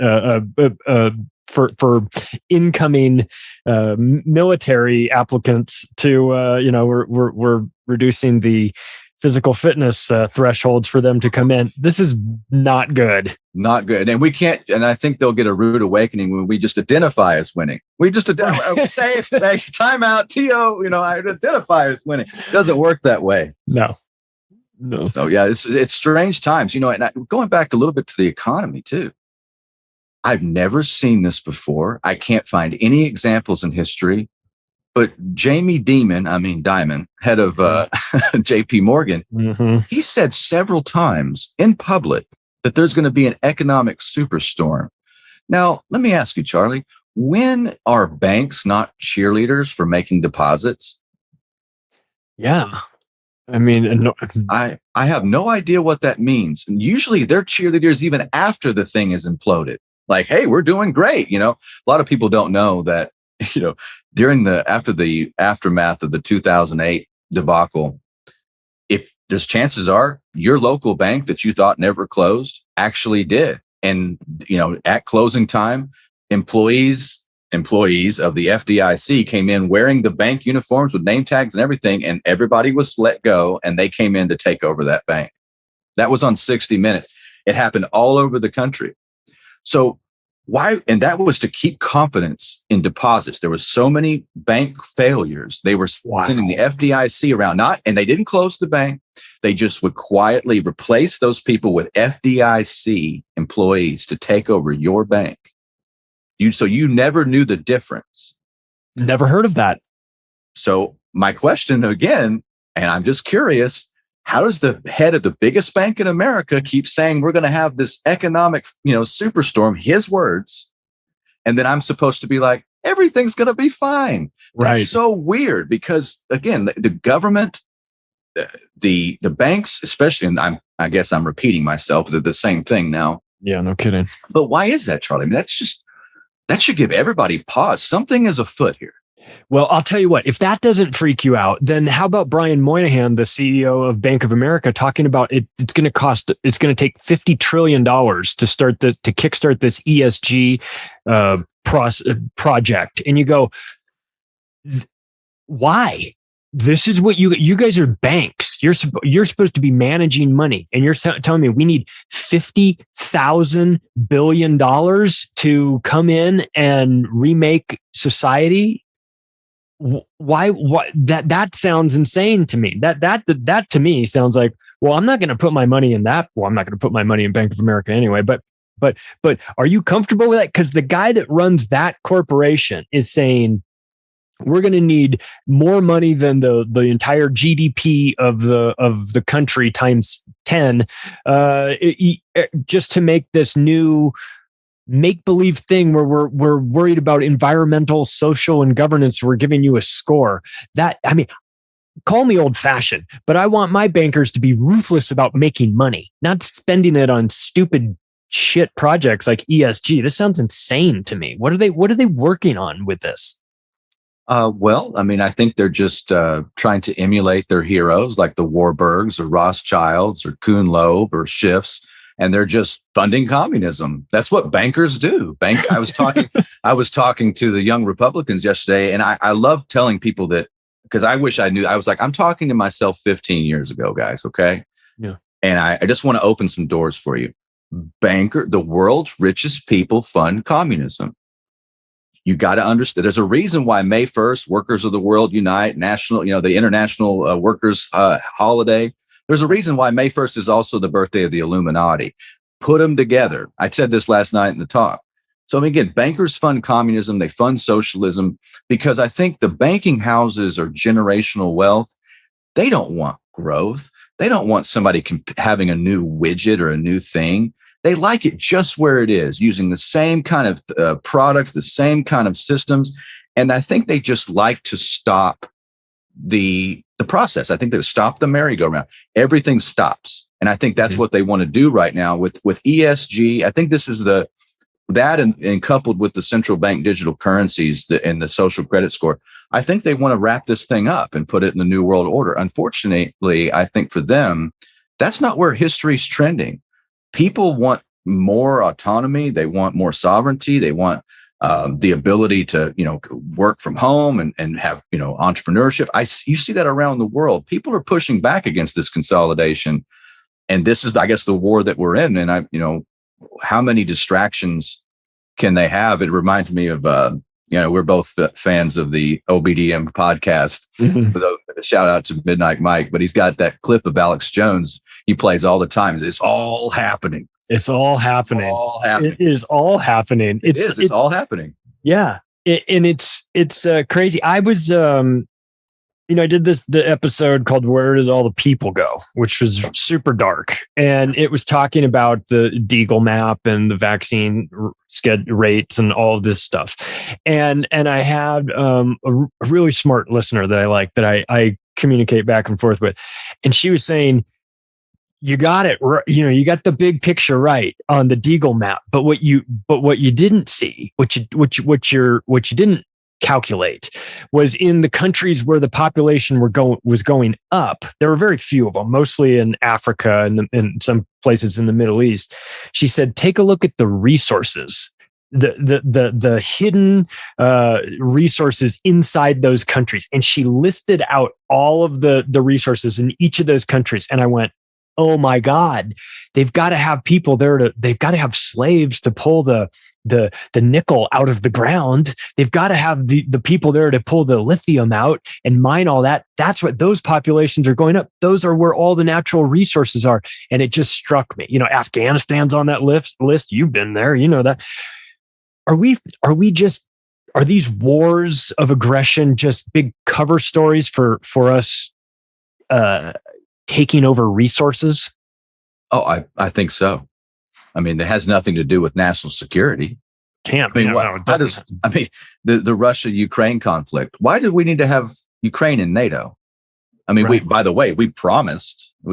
for incoming military applicants to we're reducing the physical fitness thresholds for them to come in. This is not good. Not good. And we can't, and I think they'll get a rude awakening when we just identify as winning. We just say, time out, T.O., I identify as winning. It doesn't work that way. No. So yeah, it's strange times, and going back a little bit to the economy too. I've never seen this before. I can't find any examples in history. But Jamie Dimon, head of JP Morgan, he said several times in public that there's going to be an economic superstorm. Now, let me ask you, Charlie, when are banks not cheerleaders for making deposits? Yeah. I mean, I have no idea what that means. And usually they're cheerleaders even after the thing is imploded. Like, hey, we're doing great. A lot of people don't know that, after the aftermath of the 2008 debacle, if there's chances are your local bank that you thought never closed actually did. And, at closing time, employees of the FDIC came in wearing the bank uniforms with name tags and everything, and everybody was let go, and they came in to take over that bank. That was on 60 Minutes. It happened all over the country. So why? And that was to keep confidence in deposits. There was so many bank failures. They were sending the FDIC around, and they didn't close the bank. They just would quietly replace those people with FDIC employees to take over your bank. So you never knew the difference. Never heard of that. So my question again, and I'm just curious, how does the head of the biggest bank in America keep saying we're going to have this economic, superstorm, his words, and then I'm supposed to be like, everything's going to be fine? Right. That's so weird because, again, the government, the banks, especially, and I guess I'm repeating myself, they're the same thing now. Yeah, no kidding. But why is that, Charlie? I mean, that should give everybody pause. Something is afoot here. Well, I'll tell you what, if that doesn't freak you out, then how about Brian Moynihan, the CEO of Bank of America, talking about it's going to take $50 trillion to kickstart this ESG project. And you go, why? This is what you guys are banks. You're supposed to be managing money, and you're telling me we need $50,000 billion to come in and remake society. Why that sounds insane to me. That to me sounds like, well, I'm not going to put my money in that. Well, I'm not going to put my money in Bank of America anyway. But are you comfortable with that? Because the guy that runs that corporation is saying we're going to need more money than the entire GDP of the country times 10, just to make this new make-believe thing where we're worried about environmental, social, and governance. We're giving you a score. Call me old-fashioned, but I want my bankers to be ruthless about making money, not spending it on stupid shit projects like ESG. This sounds insane to me. What are they working on with this? Well, I think they're just trying to emulate their heroes like the Warburgs or Rothschilds or Kuhn Loeb or Schiffs. And they're just funding communism. That's what bankers do. I was talking to the young Republicans yesterday, and I love telling people that because I wish I knew. I was like, I'm talking to myself 15 years ago, guys. Okay. Yeah. And I just want to open some doors for you. The world's richest people fund communism. You got to understand. There's a reason why May 1st, Workers of the World Unite, the International Workers Holiday. There's a reason why May 1st is also the birthday of the Illuminati. Put them together. I said this last night in the talk. So again, bankers fund communism. They fund socialism because I think the banking houses are generational wealth. They don't want growth. They don't want somebody having a new widget or a new thing. They like it just where it is, using the same kind of products, the same kind of systems. And I think they just like to stop the process. I think they stop the merry-go-round. Everything stops. And I think that's what they want to do right now with ESG. I think this is that and coupled with the central bank digital currencies and the social credit score. I think they want to wrap this thing up and put it in the new world order. Unfortunately, I think for them, that's not where history's trending. People want more autonomy. They want more sovereignty. They want the ability to, work from home and have, entrepreneurship. You see that around the world. People are pushing back against this consolidation. And this is, I guess, the war that we're in. And how many distractions can they have? It reminds me of, we're both fans of the OBDM podcast. Shout out to Midnight Mike, but he's got that clip of Alex Jones. He plays all the time. It's all happening. It's all happening. It is all happening. It's all happening. Yeah. And it's crazy. I was, I did the episode called Where Did All the People Go, which was super dark. And it was talking about the Deagle map and the vaccine rates and all of this stuff. And I had a really smart listener that I like, that I communicate back and forth with. And she was saying, you got it, you got the big picture right on the Deagle map, but what you didn't see, what you didn't calculate was in the countries where the population was going up. There were very few of them, mostly in Africa and in some places in the Middle East. She said, take a look at the resources, the hidden resources inside those countries. And she listed out all of the resources in each of those countries. And I went, oh my God, they've got to have people there they've got to have slaves to pull the nickel out of the ground. They've got to have the people there to pull the lithium out and mine all that. That's what those populations are going up. Those are where all the natural resources are. And it just struck me, Afghanistan's on that list. You've been there, that. Are these wars of aggression just big cover stories for us, taking over resources? Oh, I think so. I mean, it has nothing to do with national security. Can't. The Russia-Ukraine conflict. Why did we need to have Ukraine in NATO? I mean, right. By the way, we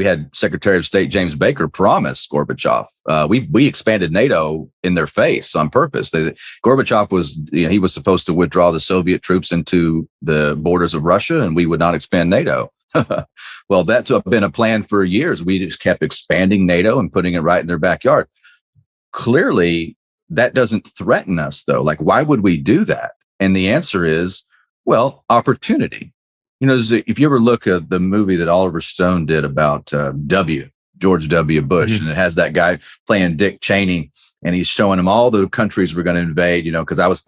had Secretary of State James Baker promise Gorbachev. We expanded NATO in their face on purpose. Gorbachev was, he was supposed to withdraw the Soviet troops into the borders of Russia, and we would not expand NATO. Well, that's been a plan for years. We just kept expanding NATO and putting it right in their backyard. Clearly, that doesn't threaten us, though. Like, why would we do that? And the answer is, well, opportunity. If you ever look at the movie that Oliver Stone did about George W. Bush, and it has that guy playing Dick Cheney, and he's showing him all the countries we're going to invade, because I was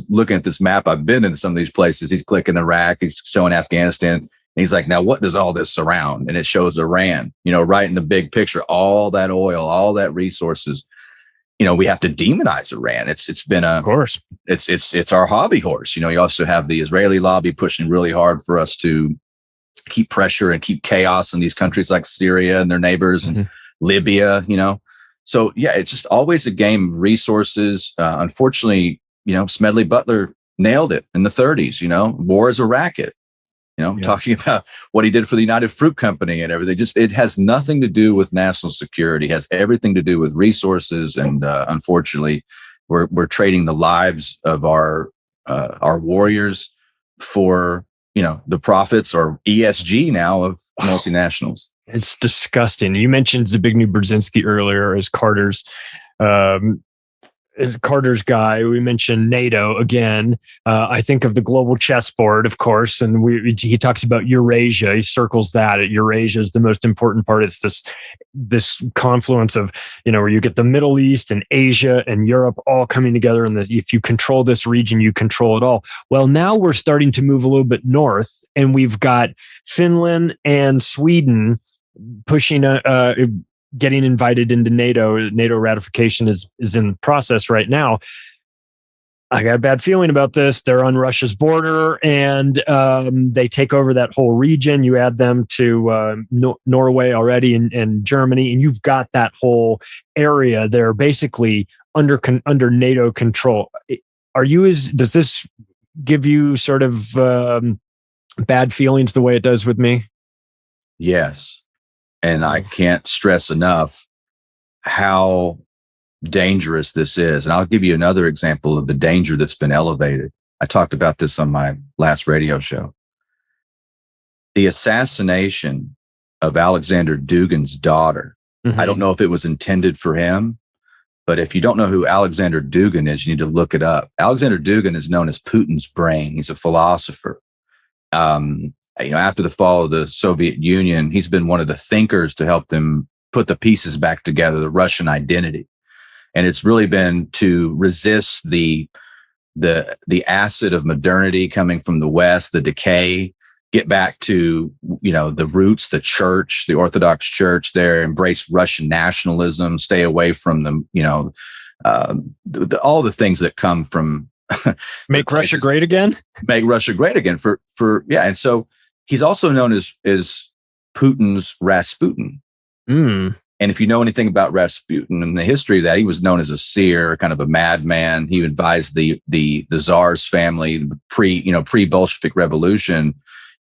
looking at this map. I've been in some of these places. He's clicking Iraq. He's showing Afghanistan. And he's like, now what does all this surround? And it shows Iran, right in the big picture, all that oil, all that resources. We have to demonize Iran. It's been of course, it's our hobby horse. You also have the Israeli lobby pushing really hard for us to keep pressure and keep chaos in these countries like Syria and their neighbors and Libya, So yeah, it's just always a game of resources. Unfortunately, Smedley Butler nailed it in the 30s, war is a racket. Talking about what he did for the United Fruit Company and everything. It has nothing to do with national security. It has everything to do with resources. And unfortunately, we're trading the lives of our warriors for, the profits or ESG now of multinationals. It's disgusting. You mentioned Zbigniew Brzezinski earlier as Carter's guy. We mentioned NATO again. I think of the global chessboard, of course, and he talks about Eurasia. He circles that. Eurasia is the most important part. It's this confluence of, where you get the Middle East and Asia and Europe all coming together. And if you control this region, you control it all. Well, now we're starting to move a little bit north, and we've got Finland and Sweden pushing getting invited into NATO. NATO ratification is in the process right now. I got a bad feeling about this. They're on Russia's border, and they take over that whole region. You add them to Norway already, and Germany, and you've got that whole area. They're basically under NATO control. Does this give you sort of bad feelings the way it does with me? Yes. And I can't stress enough how dangerous this is. And I'll give you another example of the danger that's been elevated. I talked about this on my last radio show. The assassination of Alexander Dugin's daughter. Mm-hmm. I don't know if it was intended for him, but if you don't know who Alexander Dugin is, you need to look it up. Alexander Dugin is known as Putin's brain. He's a philosopher. After the fall of the Soviet Union, he's been one of the thinkers to help them put the pieces back together, the Russian identity. And it's really been to resist the acid of modernity coming from the West, the decay, get back to, the roots, the church, the Orthodox Church there, embrace Russian nationalism, stay away from all the things that come from make Russia great again. Make Russia great again and so he's also known as Putin's Rasputin. And if you know anything about Rasputin and the history of that, he was known as a seer, kind of a madman. He advised the Tsar's family pre-Bolshevik revolution.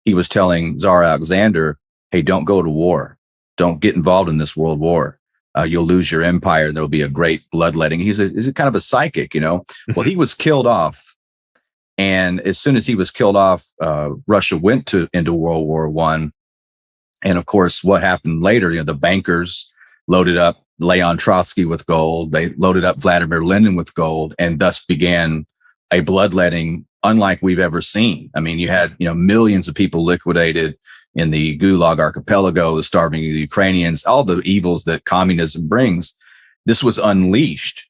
He was telling Tsar Alexander, "Hey, don't go to war. Don't get involved in this world war. You'll lose your empire. There'll be a great bloodletting." He's a kind of a psychic, Well, he was killed off, and as soon as he was killed off, Russia went into World War I. And of course, what happened later? The bankers loaded up Leon Trotsky with gold. They loaded up Vladimir Lenin with gold, and thus began a bloodletting unlike we've ever seen. I mean, you had millions of people liquidated in the Gulag Archipelago, the starving of the Ukrainians, all the evils that communism brings. This was unleashed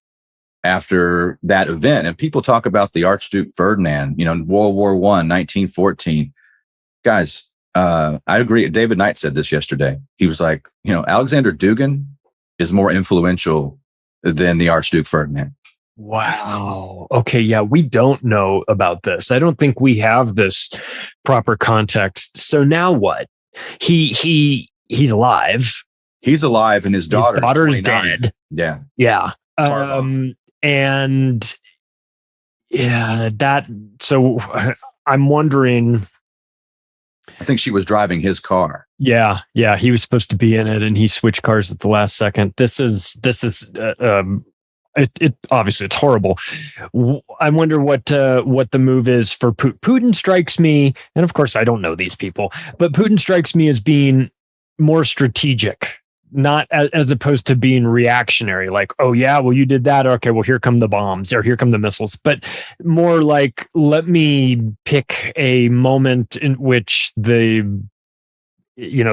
after that event. And people talk about the Archduke Ferdinand, World War I, 1914. Guys, I agree. David Knight said this yesterday. He was like, Alexander Dugin is more influential than the Archduke Ferdinand. Wow. Okay. Yeah. We don't know about this. I don't think we have this proper context. So now what? He's alive. He's alive, and his daughter is dead. Yeah. Yeah. So I'm wondering. I think she was driving his car. Yeah. He was supposed to be in it, and he switched cars at the last second. This is it obviously it's horrible. I wonder what the move is for Putin. Putin strikes me, and of course I don't know these people, but Putin strikes me as being more strategic, not as opposed to being reactionary. Like, oh yeah, well you did that. Okay, well here come the bombs, or here come the missiles. But more like, let me pick a moment in which the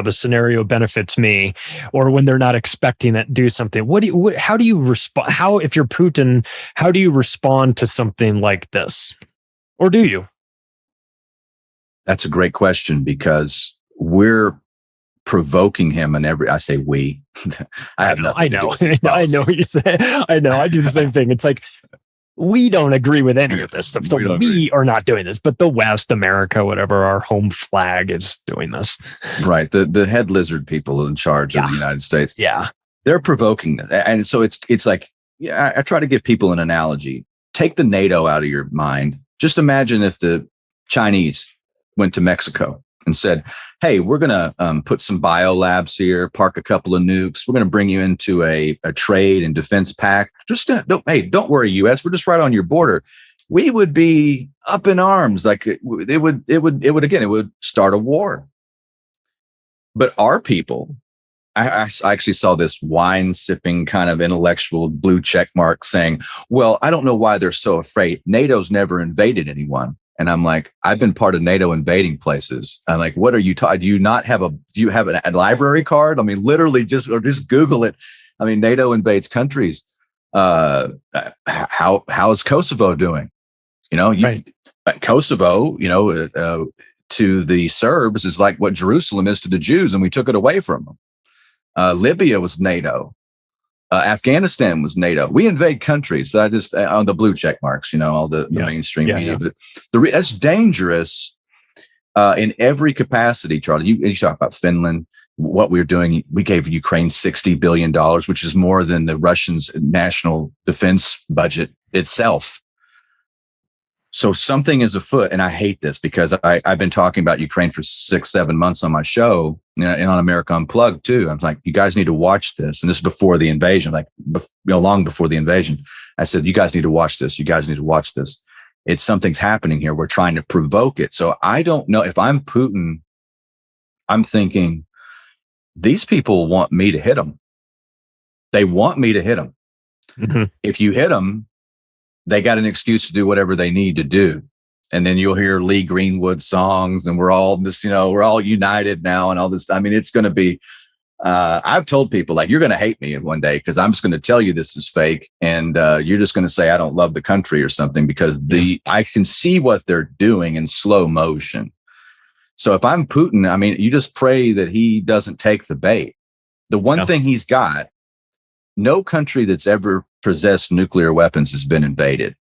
scenario benefits me, or when they're not expecting it, do something. How do you respond? If you're Putin, how do you respond to something like this? Or do you? That's a great question, because we're provoking him I say we. I know what you say. I know. I do the same thing. It's like, we don't agree with any of this stuff. So we are not doing this, but the West, America, whatever, our home flag is doing this. Right. The head lizard people in charge of the United States. Yeah. They're provoking it. And so it's like, I try to give people an analogy. Take the NATO out of your mind. Just imagine if the Chinese went to Mexico and said, "Hey, we're going to put some biolabs here, park a couple of nukes. We're going to bring you into a trade and defense pact. Don't worry, U.S. We're just right on your border." We would be up in arms. Like it would start a war. But our people, I actually saw this wine sipping kind of intellectual blue check mark saying, "Well, I don't know why they're so afraid. NATO's never invaded anyone." And I'm like, I've been part of NATO invading places. I'm like, what are you talking? Do you have a library card? I mean, literally just Google it. I mean, NATO invades countries. How is Kosovo doing? Right. Kosovo, to the Serbs is like what Jerusalem is to the Jews, and we took it away from them. Libya was NATO. Afghanistan was NATO. We invade countries. I just on the blue check marks, all the mainstream media. But that's dangerous in every capacity, Charlie. You talk about Finland. What we're doing, we gave Ukraine $60 billion, which is more than the Russians' national defense budget itself. So something is afoot, and I hate this because I've been talking about Ukraine for 6-7 months on my show, and on America Unplugged too. I'm like, you guys need to watch this, and this is before the invasion, long before the invasion. I said, you guys need to watch this. You guys need to watch this. It's something's happening here. We're trying to provoke it. So I don't know if I'm Putin. I'm thinking these people want me to hit them. They want me to hit them. Mm-hmm. If you hit them, they got an excuse to do whatever they need to do. And then you'll hear Lee Greenwood songs and we're all united now and all this. I mean, it's going to be, I've told people you're going to hate me one day because I'm just going to tell you this is fake. And you're just going to say, I don't love the country or something because I can see what they're doing in slow motion. So if I'm Putin, I mean, you just pray that he doesn't take the bait. The one thing he's got, no country that's ever possessed nuclear weapons has been invaded.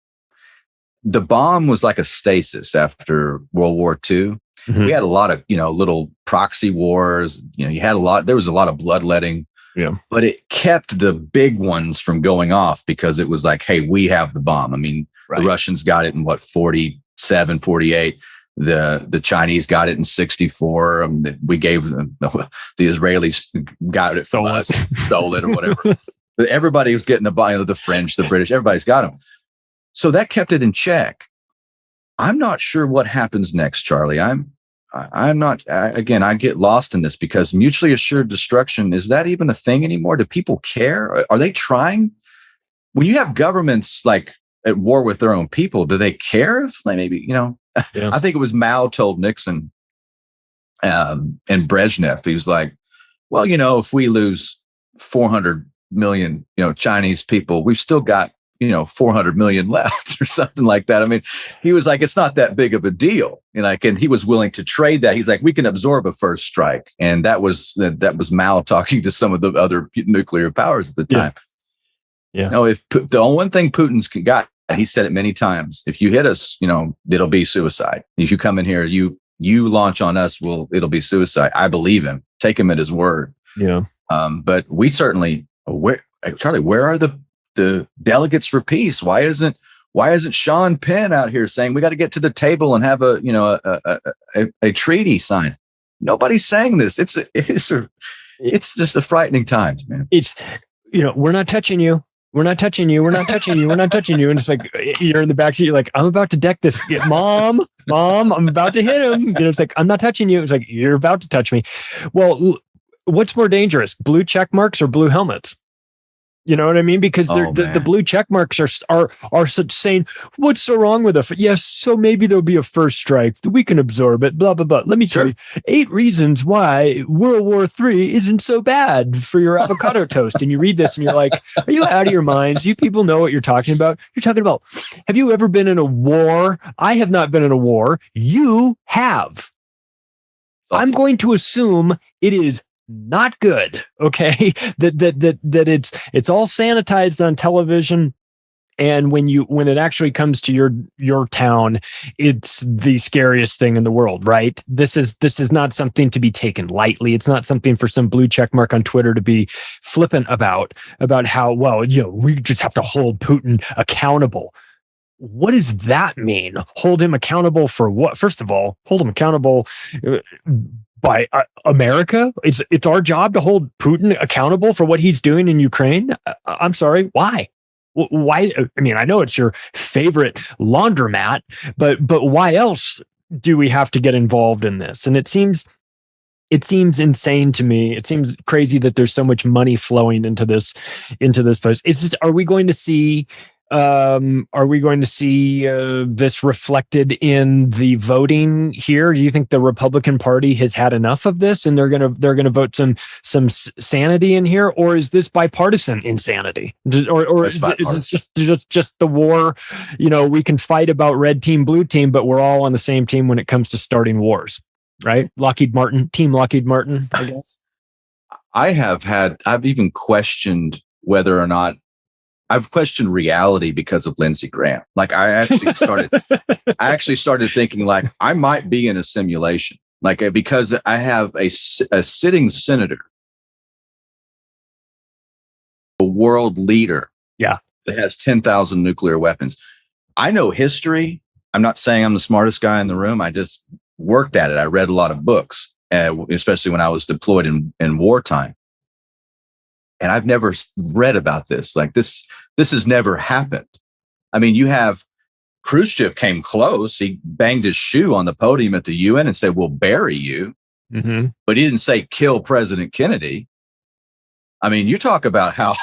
The bomb was like a stasis after World War II. Mm-hmm. We had a lot of, little proxy wars. There was a lot of bloodletting. Yeah. But it kept the big ones from going off because it was like, hey, we have the bomb. I mean, the Russians got it in 47, 48. The Chinese got it in 64. We gave them, the Israelis got it from us, stole it or whatever. But everybody was getting the French, the British, everybody's got them. So that kept it in check. I'm not sure what happens next, Charlie. I'm not, again, I get lost in this because mutually assured destruction, is that even a thing anymore? Do people care? Are they trying? When you have governments at war with their own people, do they care if maybe, I think it was Mao told Nixon and Brezhnev, he was like, well, if we lose 400 million, Chinese people, we've still got, 400 million left or something like that. I mean, he was like, it's not that big of a deal. And he was willing to trade that. He's like, we can absorb a first strike. And that was Mao talking to some of the other nuclear powers at the time. Yeah. If the only one thing Putin's got, he said it many times, if you hit us, it'll be suicide. If you come in here, you launch on us, it'll be suicide. I believe him. Take him at his word. Yeah. But we certainly, Charlie, where are the delegates for peace? Why isn't Sean Penn out here saying we got to get to the table and have a treaty signed? Nobody's saying this. It's just a frightening times, man. It's, we're not touching you. We're not touching you. We're not touching you. We're not touching you. And it's like, you're in the backseat. You're like, I'm about to deck this. Mom, I'm about to hit him. It's like, I'm not touching you. It's like, you're about to touch me. Well, what's more dangerous, blue check marks or blue helmets? You know what I mean? Because the blue check marks are such saying, what's so wrong with it? Yes, so maybe there'll be a first strike. We can absorb it, blah, blah, blah. Let me tell you 8 reasons why World War III isn't so bad for your avocado toast. And you read this and you're like, are you out of your minds? You people know what you're talking about. You're talking about, have you ever been in a war? I have not been in a war. You have. I'm going to assume it is not good. Okay. That it's all sanitized on television. And when it actually comes to your town, it's the scariest thing in the world, right? This is not something to be taken lightly. It's not something for some blue check mark on Twitter to be flippant about how, we just have to hold Putin accountable. What does that mean? Hold him accountable for what? First of all, hold him accountable by America. It's our job to hold Putin accountable for what he's doing in Ukraine. I'm sorry. Why? Why? I mean, I know it's your favorite laundromat, but why else do we have to get involved in this? And it seems insane to me. It seems crazy that there's so much money flowing into this place. Are we going to see this reflected in the voting here? Do you think the Republican Party has had enough of this and they're gonna vote some sanity in here, or is this bipartisan insanity, or is it just the war? We can fight about red team, blue team, but we're all on the same team when it comes to starting wars, right? Team Lockheed Martin, I guess. I've even questioned whether or not I've questioned reality because of Lindsey Graham. Like I actually started thinking like I might be in a simulation, like because I have a sitting senator, a world leader, that has 10,000 nuclear weapons. I know history. I'm not saying I'm the smartest guy in the room. I just worked at it. I read a lot of books, especially when I was deployed in wartime. And I've never read about this. Like this has never happened. I mean, you have Khrushchev came close. He banged his shoe on the podium at the UN and said, "We'll bury you." Mm-hmm. But he didn't say kill President Kennedy. I mean, you talk about how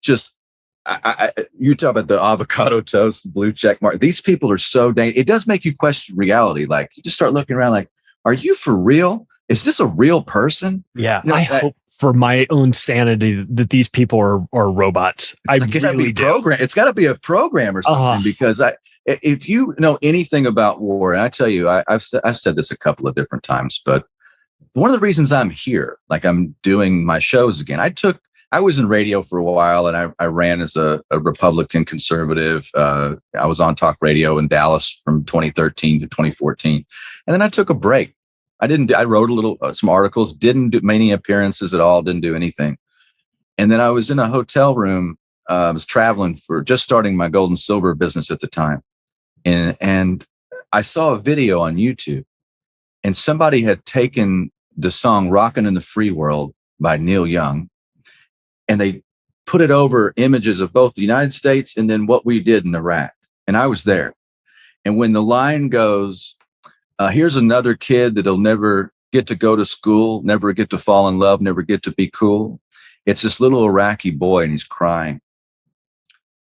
just you talk about the avocado toast, blue check mark. These people are so dangerous. It does make you question reality. Like you just start looking around like, are you for real? Is this a real person? Yeah. I hope for my own sanity that these people are robots. I really do. It's got to be a program or something because if you know anything about war, and I tell you, I've said this a couple of different times, but one of the reasons I'm here, like I'm doing my shows again, I was in radio for a while and I ran as a Republican conservative. I was on talk radio in Dallas from 2013 to 2014. And then I took a break. I wrote some articles, didn't do many appearances at all, didn't do anything. And then I was in a hotel room. I was traveling for just starting my gold and silver business at the time. And I saw a video on YouTube and somebody had taken the song Rockin' in the Free World by Neil Young. And they put it over images of both the United States and then what we did in Iraq. And I was there. And when the line goes, here's another kid that'll never get to go to school, never get to fall in love, never get to be cool. It's this little Iraqi boy and he's crying.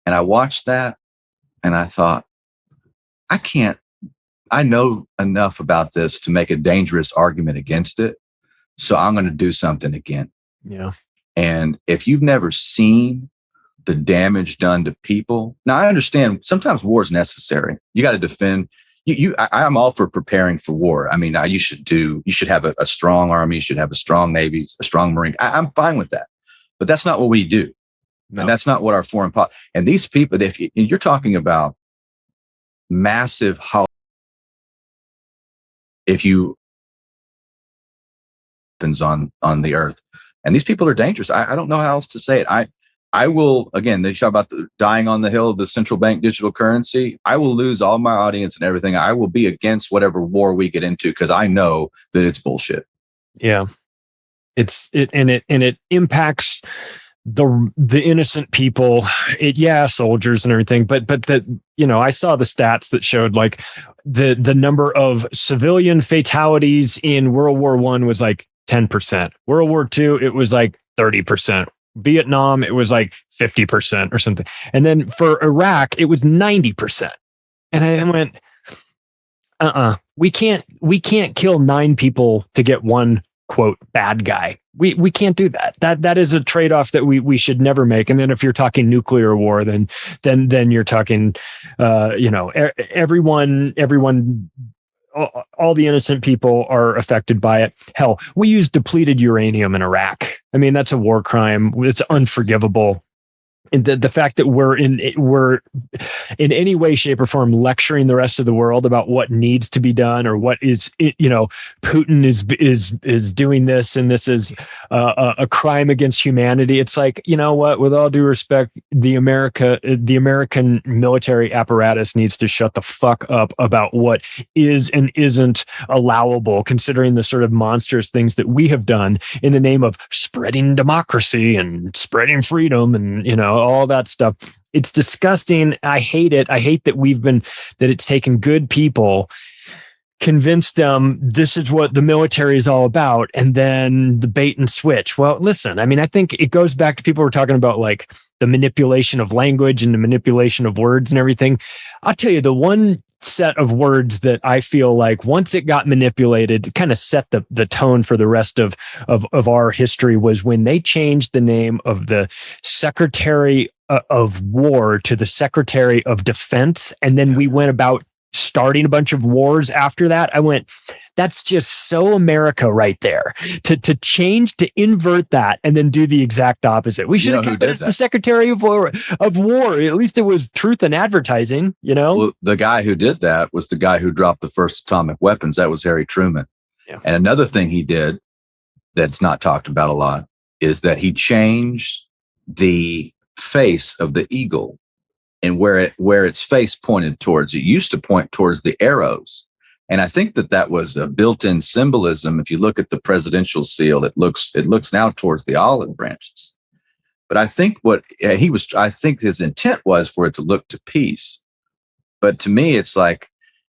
And I watched that and I thought, I know enough about this to make a dangerous argument against it. So I'm going to do something again. Yeah. And if you've never seen the damage done to people, now I understand sometimes war is necessary. You got to defend. I'm all for preparing for war. I mean, you should have a strong army. You should have a strong Navy, a strong Marine. I'm fine with that. But that's not what we do. No. And that's not what our foreign policy. And these people, if you're talking about massive, if you happens on the earth, and these people are dangerous. I don't know how else to say it. I will, again, they talk about dying on the hill of the central bank digital currency. I will lose all my audience and everything. I will be against whatever war we get into because I know that it's bullshit. Yeah. It impacts the innocent people. Soldiers and everything, but that, I saw the stats that showed like the number of civilian fatalities in World War I was like 10%. World War II, it was like 30%. Vietnam, it was like 50% or something. And then for Iraq, it was 90%. And I went, we can't kill 9 people to get one quote bad guy. We can't do that. That is a trade-off that we should never make. And then if you're talking nuclear war, then you're talking, everyone, all the innocent people are affected by it. Hell, we use depleted uranium in Iraq. I mean, that's a war crime. It's unforgivable. And the fact that we're in any way, shape, or form lecturing the rest of the world about what needs to be done or what is, Putin is doing this and this is a crime against humanity. It's like, you know what? With all due respect, the American military apparatus needs to shut the fuck up about what is and isn't allowable, considering the sort of monstrous things that we have done in the name of spreading democracy and spreading freedom and all that stuff. It's disgusting. I hate it. I hate that that it's taken good people, convinced them this is what the military is all about, and then the bait and switch. Well, listen, I mean, I think it goes back to people were talking about like the manipulation of language and the manipulation of words and everything. I'll tell you, the one set of words that I feel like once it got manipulated, it kind of set the tone for the rest of our history was when they changed the name of the Secretary of War to the Secretary of Defense. And then we went about starting a bunch of wars after that. I went, that's just so America right there. To change, to invert that, and then do the exact opposite. We should have kept it as the Secretary of War. At least it was truth in advertising, you know? Well, the guy who did that was the guy who dropped the first atomic weapons. That was Harry Truman. Yeah. And another thing he did that's not talked about a lot is that he changed the face of the eagle and where its face pointed towards. It used to point towards the arrows. And I think that was a built-in symbolism. If you look at the presidential seal, it looks now towards the olive branches. But I think I think his intent was for it to look to peace. But to me, it's like,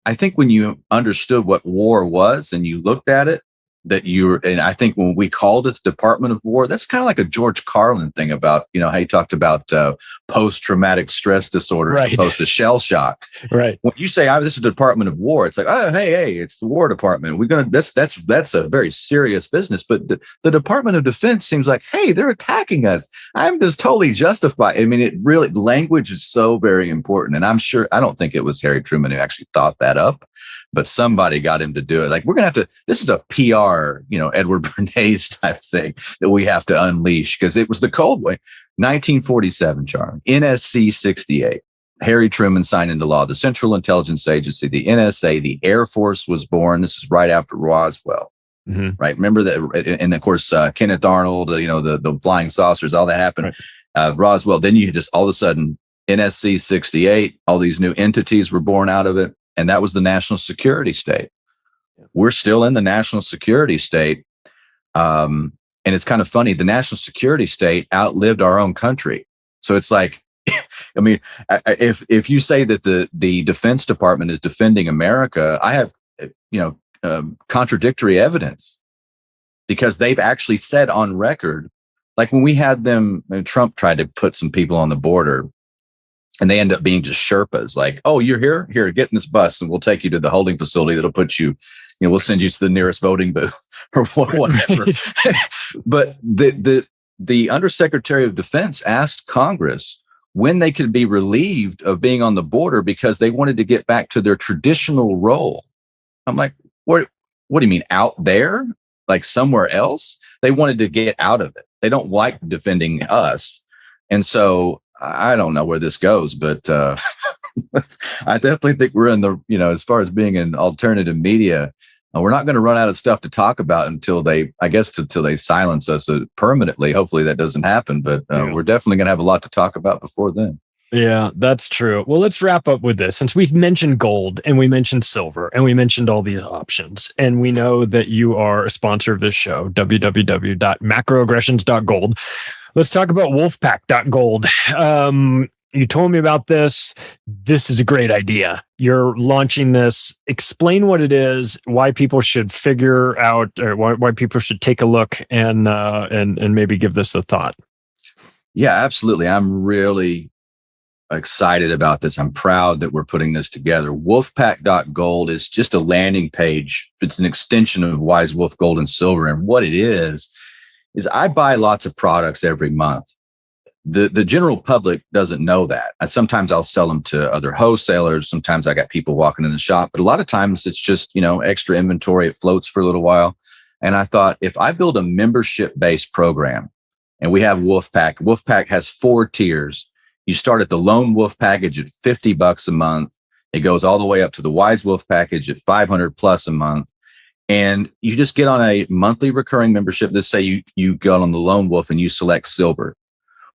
I think when you understood what war was and you looked at it, and I think when we called it the Department of War, that's kind of like a George Carlin thing about, how he talked about post-traumatic stress disorder as opposed to shell shock. Right. When you say, this is the Department of War, it's like, oh, hey, it's the War Department. That's a very serious business. But the Department of Defense seems like, hey, they're attacking us. I'm just totally justified. I mean, language is so very important. And I don't think it was Harry Truman who actually thought that up, but somebody got him to do it. Like, we're going to have to, this is a PR, Edward Bernays type thing that we have to unleash, because it was the Cold War. 1947, Charlie, NSC 68. Harry Truman signed into law, the Central Intelligence Agency, the NSA, the Air Force was born. This is right after Roswell, right? Remember that? And of course, Kenneth Arnold, the flying saucers, all that happened. Right. Roswell. Then you just all of a sudden, NSC 68, all these new entities were born out of it. And that was the national security state. We're still in the national security state. And it's kind of funny. The national security state outlived our own country. So it's like, I mean, if you say that the Defense Department is defending America, I have, contradictory evidence, because they've actually said on record, like when we had them, Trump tried to put some people on the border, and they end up being just Sherpas, like, oh, you're here, get in this bus and we'll take you to the holding facility that'll put you, we'll send you to the nearest voting booth or whatever. But the Undersecretary of Defense asked Congress when they could be relieved of being on the border because they wanted to get back to their traditional role. I'm like, what do you mean, out there? Like somewhere else? They wanted to get out of it. They don't like defending us. And so I don't know where this goes, but I definitely think we're in the, as far as being in alternative media, we're not going to run out of stuff to talk about until they silence us permanently. Hopefully that doesn't happen, but we're definitely going to have a lot to talk about before then. Yeah, that's true. Well, let's wrap up with this. Since we've mentioned gold and we mentioned silver and we mentioned all these options, and we know that you are a sponsor of this show, www.macroaggressions.gold. Let's talk about wolfpack.gold. You told me about this. This is a great idea. You're launching this. Explain what it is, why people should figure out, or why people should take a look and maybe give this a thought. Yeah, absolutely. I'm really excited about this. I'm proud that we're putting this together. Wolfpack.gold is just a landing page. It's an extension of Wise Wolf Gold and Silver. And what it is I buy lots of products every month. The general public doesn't know that. Sometimes I'll sell them to other wholesalers. Sometimes I got people walking in the shop, but a lot of times it's just, extra inventory. It floats for a little while. And I thought, if I build a membership-based program, and we have Wolfpack has 4 tiers. You start at the Lone Wolf package at $50 a month. It goes all the way up to the Wise Wolf package at $500 plus a month. And you just get on a monthly recurring membership. Let's say you go on the Lone Wolf and you select silver.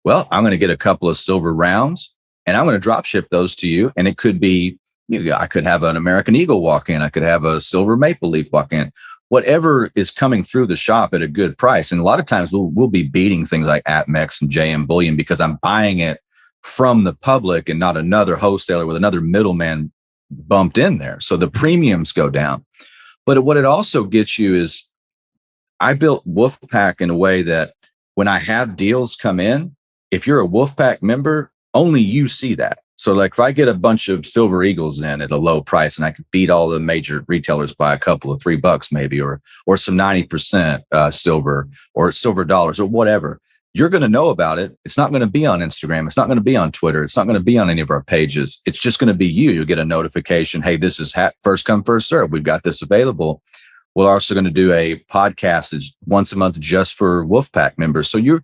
Well, I'm going to get a couple of silver rounds and I'm going to drop ship those to you. And it could be, I could have an American Eagle walk in. I could have a silver maple leaf walk in. Whatever is coming through the shop at a good price. And a lot of times we'll be beating things like APMEX and JM Bullion because I'm buying it from the public and not another wholesaler with another middleman bumped in there. So the premiums go down. But what it also gets you is, I built Wolfpack in a way that when I have deals come in, if you're a Wolfpack member, only you see that. So like if I get a bunch of Silver Eagles in at a low price and I could beat all the major retailers by a couple of $3 maybe, or some 90% silver or silver dollars or whatever, you're going to know about it. It's not going to be on Instagram. It's not going to be on Twitter. It's not going to be on any of our pages. It's just going to be you. You'll get a notification. Hey, this is first come, first serve. We've got this available. We're also going to do a podcast that's once a month just for Wolfpack members. So you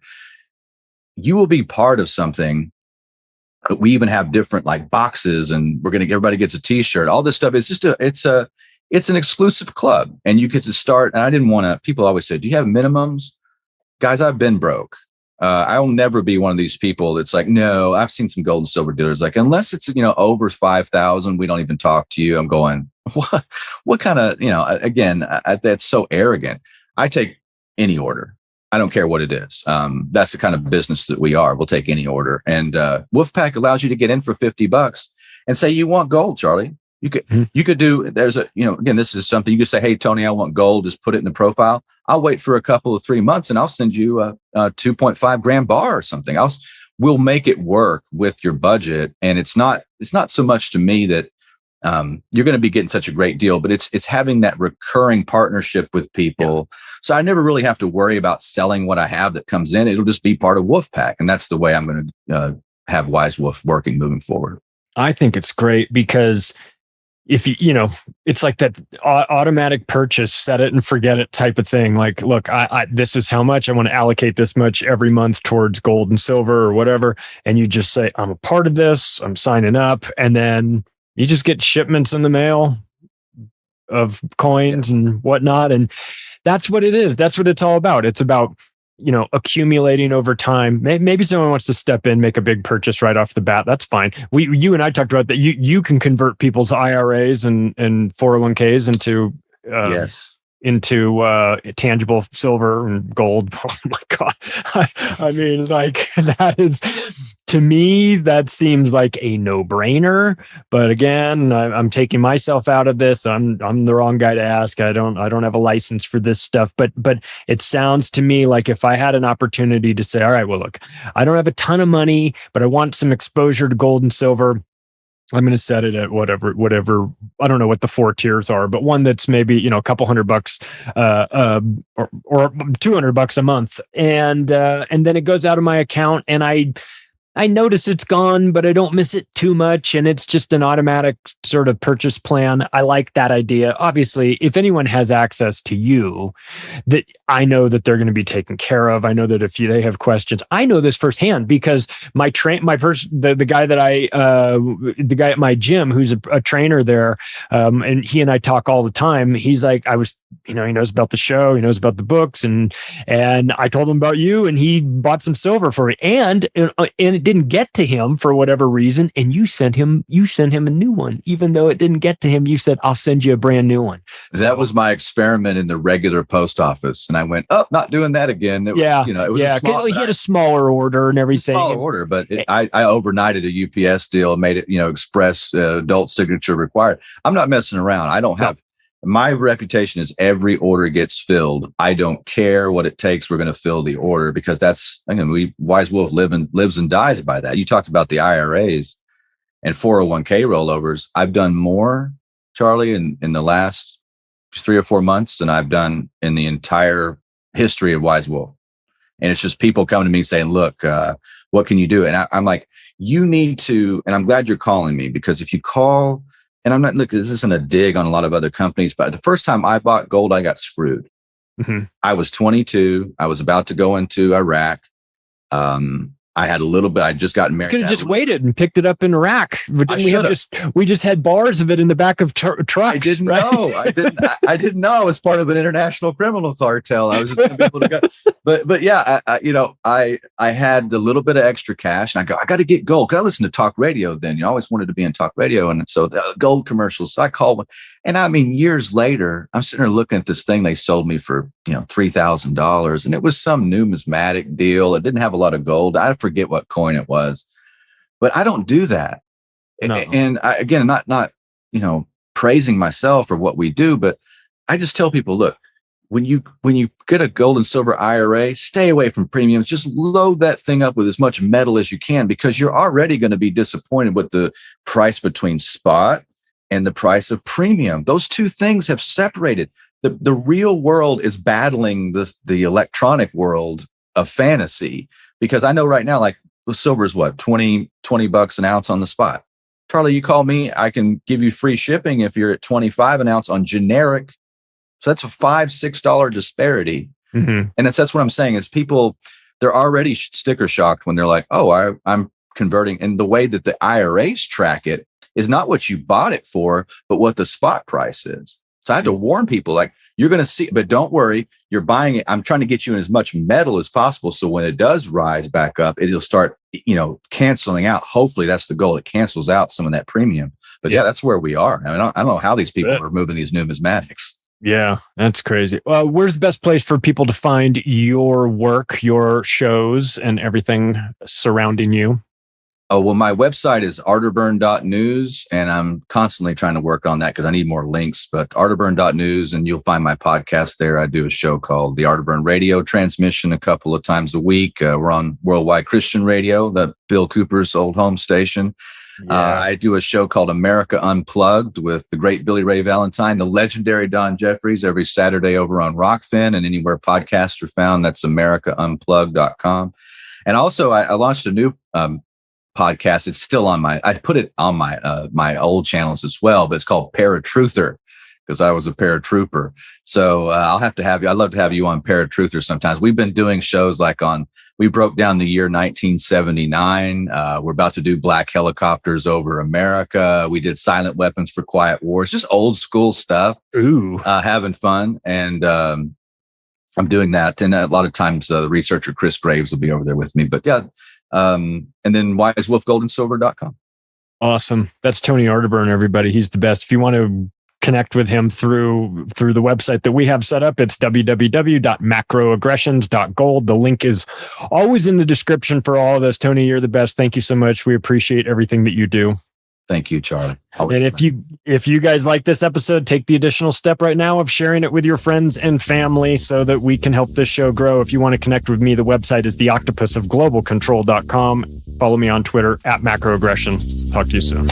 will be part of something. We even have different like boxes, and everybody gets a t-shirt, all this stuff. It's just it's an exclusive club, and you get to start. And I didn't want to, people always say, do you have minimums? Guys, I've been broke. I'll never be one of these people that's like, no, I've seen some gold and silver dealers. Like, unless it's, over 5,000, we don't even talk to you. I'm going, what kind of, again, that's so arrogant. I take any order. I don't care what it is. That's the kind of business that we are. We'll take any order. And Wolfpack allows you to get in for $50 and say, you want gold, Charlie. You could do, again, this is something you could say, hey, Tony, I want gold. Just put it in the profile. I'll wait for a couple of 3 months and I'll send you a 2.5 gram bar or something else. We'll make it work with your budget. And it's not so much to me that you're going to be getting such a great deal, but it's having that recurring partnership with people. Yeah. So I never really have to worry about selling what I have that comes in. It'll just be part of Wolfpack. And that's the way I'm going to have Wise Wolf working moving forward. I think it's great because if it's like that automatic purchase, set it and forget it type of thing. Like, look, I this is how much I want to allocate this much every month towards gold and silver or whatever. And you just say, I'm a part of this, I'm signing up. And then you just get shipments in the mail of coins and whatnot. And that's what it is. That's what it's all about. It's about, accumulating over time. Maybe someone wants to step in, make a big purchase right off the bat. That's fine. You and I talked about that. You can convert people's IRAs and 401ks into tangible silver and gold. Oh my God. I mean, like, that is, to me, that seems like a no-brainer. But again, I'm taking myself out of this. I'm the wrong guy to ask. I don't have a license for this stuff. But it sounds to me like if I had an opportunity to say, all right, well, look, I don't have a ton of money, but I want some exposure to gold and silver. I'm going to set it at whatever. I don't know what the 4 tiers are, but one that's maybe, a couple $100 or $200 a month. And then it goes out of my account and I notice it's gone, but I don't miss it too much. And it's just an automatic sort of purchase plan. I like that idea. Obviously, if anyone has access to you, that I know that they're going to be taken care of. I know that if they have questions, I know this firsthand because the guy at my gym, who's a trainer there, and he and I talk all the time. He's like, he knows about the show, he knows about the books, and I told him about you, and he bought some silver for me, and it didn't get to him for whatever reason, and you sent him a new one, even though it didn't get to him. You said, I'll send you a brand new one. That was my experiment in the regular post office, and I went, oh, not doing that again. It was, he had a smaller order and everything. Smaller order, but I overnighted a UPS deal, made it, express adult signature required. I'm not messing around. I don't have. My reputation is every order gets filled. I don't care what it takes. We're going to fill the order because that's, Wise Wolf lives and dies by that. You talked about the IRAs and 401k rollovers. I've done more, Charlie, in the last 3 or 4 months than I've done in the entire history of Wise Wolf. And it's just people coming to me saying, look, what can you do? And I'm like, you need to, and I'm glad you're calling me, because if you call, and I'm not, look, this isn't a dig on a lot of other companies, but the first time I bought gold, I got screwed. Mm-hmm. I was 22. I was about to go into Iraq. I had a little bit. I just gotten married. Could have just waited and picked it up in Iraq. We just had bars of it in the back of trucks. I didn't know. I didn't know I was part of an international criminal cartel. I was just going to be able to go. But yeah, I had a little bit of extra cash, and I got to get gold. Cause I listened to talk radio then. You always wanted to be in talk radio, and so the gold commercials. So I called one, and years later, I'm sitting there looking at this thing they sold me for $3,000, and it was some numismatic deal. It didn't have a lot of gold. I forget what coin it was, but I don't do that. No. And I, again, not praising myself or what we do, but I just tell people, look, when you get a gold and silver IRA, stay away from premiums. Just load that thing up with as much metal as you can, because you're already going to be disappointed with the price between spot and the price of premium. Those two things have separated. The real world is battling the electronic world a fantasy, because I know right now, like silver is what, $20 an ounce on the spot. Charlie, you call me, I can give you free shipping if you're at 25 an ounce on generic. So that's a $5-6 disparity. Mm-hmm. And that's what I'm saying is people, they're already sticker shocked when they're like, oh, I'm converting. And the way that the IRAs track it is not what you bought it for, but what the spot price is. So I have to warn people, like, you're going to see, but don't worry, you're buying it. I'm trying to get you in as much metal as possible. So when it does rise back up, it'll start, canceling out. Hopefully that's the goal. It cancels out some of that premium. But yeah, that's where we are. I mean, I don't know how these people are moving these numismatics. Yeah, that's crazy. Where's the best place for people to find your work, your shows, and everything surrounding you? Oh, well, my website is arterburn.news, and I'm constantly trying to work on that because I need more links, but arterburn.news, and you'll find my podcast there. I do a show called the Arterburn Radio Transmission a couple of times a week. We're on Worldwide Christian Radio, the Bill Cooper's old home station. Yeah. I do a show called America Unplugged with the great Billy Ray Valentine, the legendary Don Jeffries, every Saturday over on Rockfin, and anywhere podcasts are found. That's AmericaUnplugged.com. And also, I launched a new podcast. It's still on I put it on my old channels as well, but it's called Paratruther because I was a paratrooper. So I'll have to have you. I'd love to have you on Paratruther sometimes. We've been doing shows like we broke down the year 1979. We're about to do black helicopters over America. We did silent weapons for quiet wars, just old school stuff. Ooh, having fun. And I'm doing that. And a lot of times the researcher Chris Graves will be over there with me, but yeah. And then wisewolfgoldandsilver.com. Awesome. That's Tony Arterburn, everybody. He's the best. If you want to connect with him through the website that we have set up, it's www.macroaggressions.gold. The link is always in the description for all of this. Tony, you're the best. Thank you so much. We appreciate everything that you do. Thank you, Charlie. And if you guys like this episode, take the additional step right now of sharing it with your friends and family so that we can help this show grow. If you want to connect with me, the website is theoctopusofglobalcontrol.com. Follow me on Twitter @macroaggression. Talk to you soon.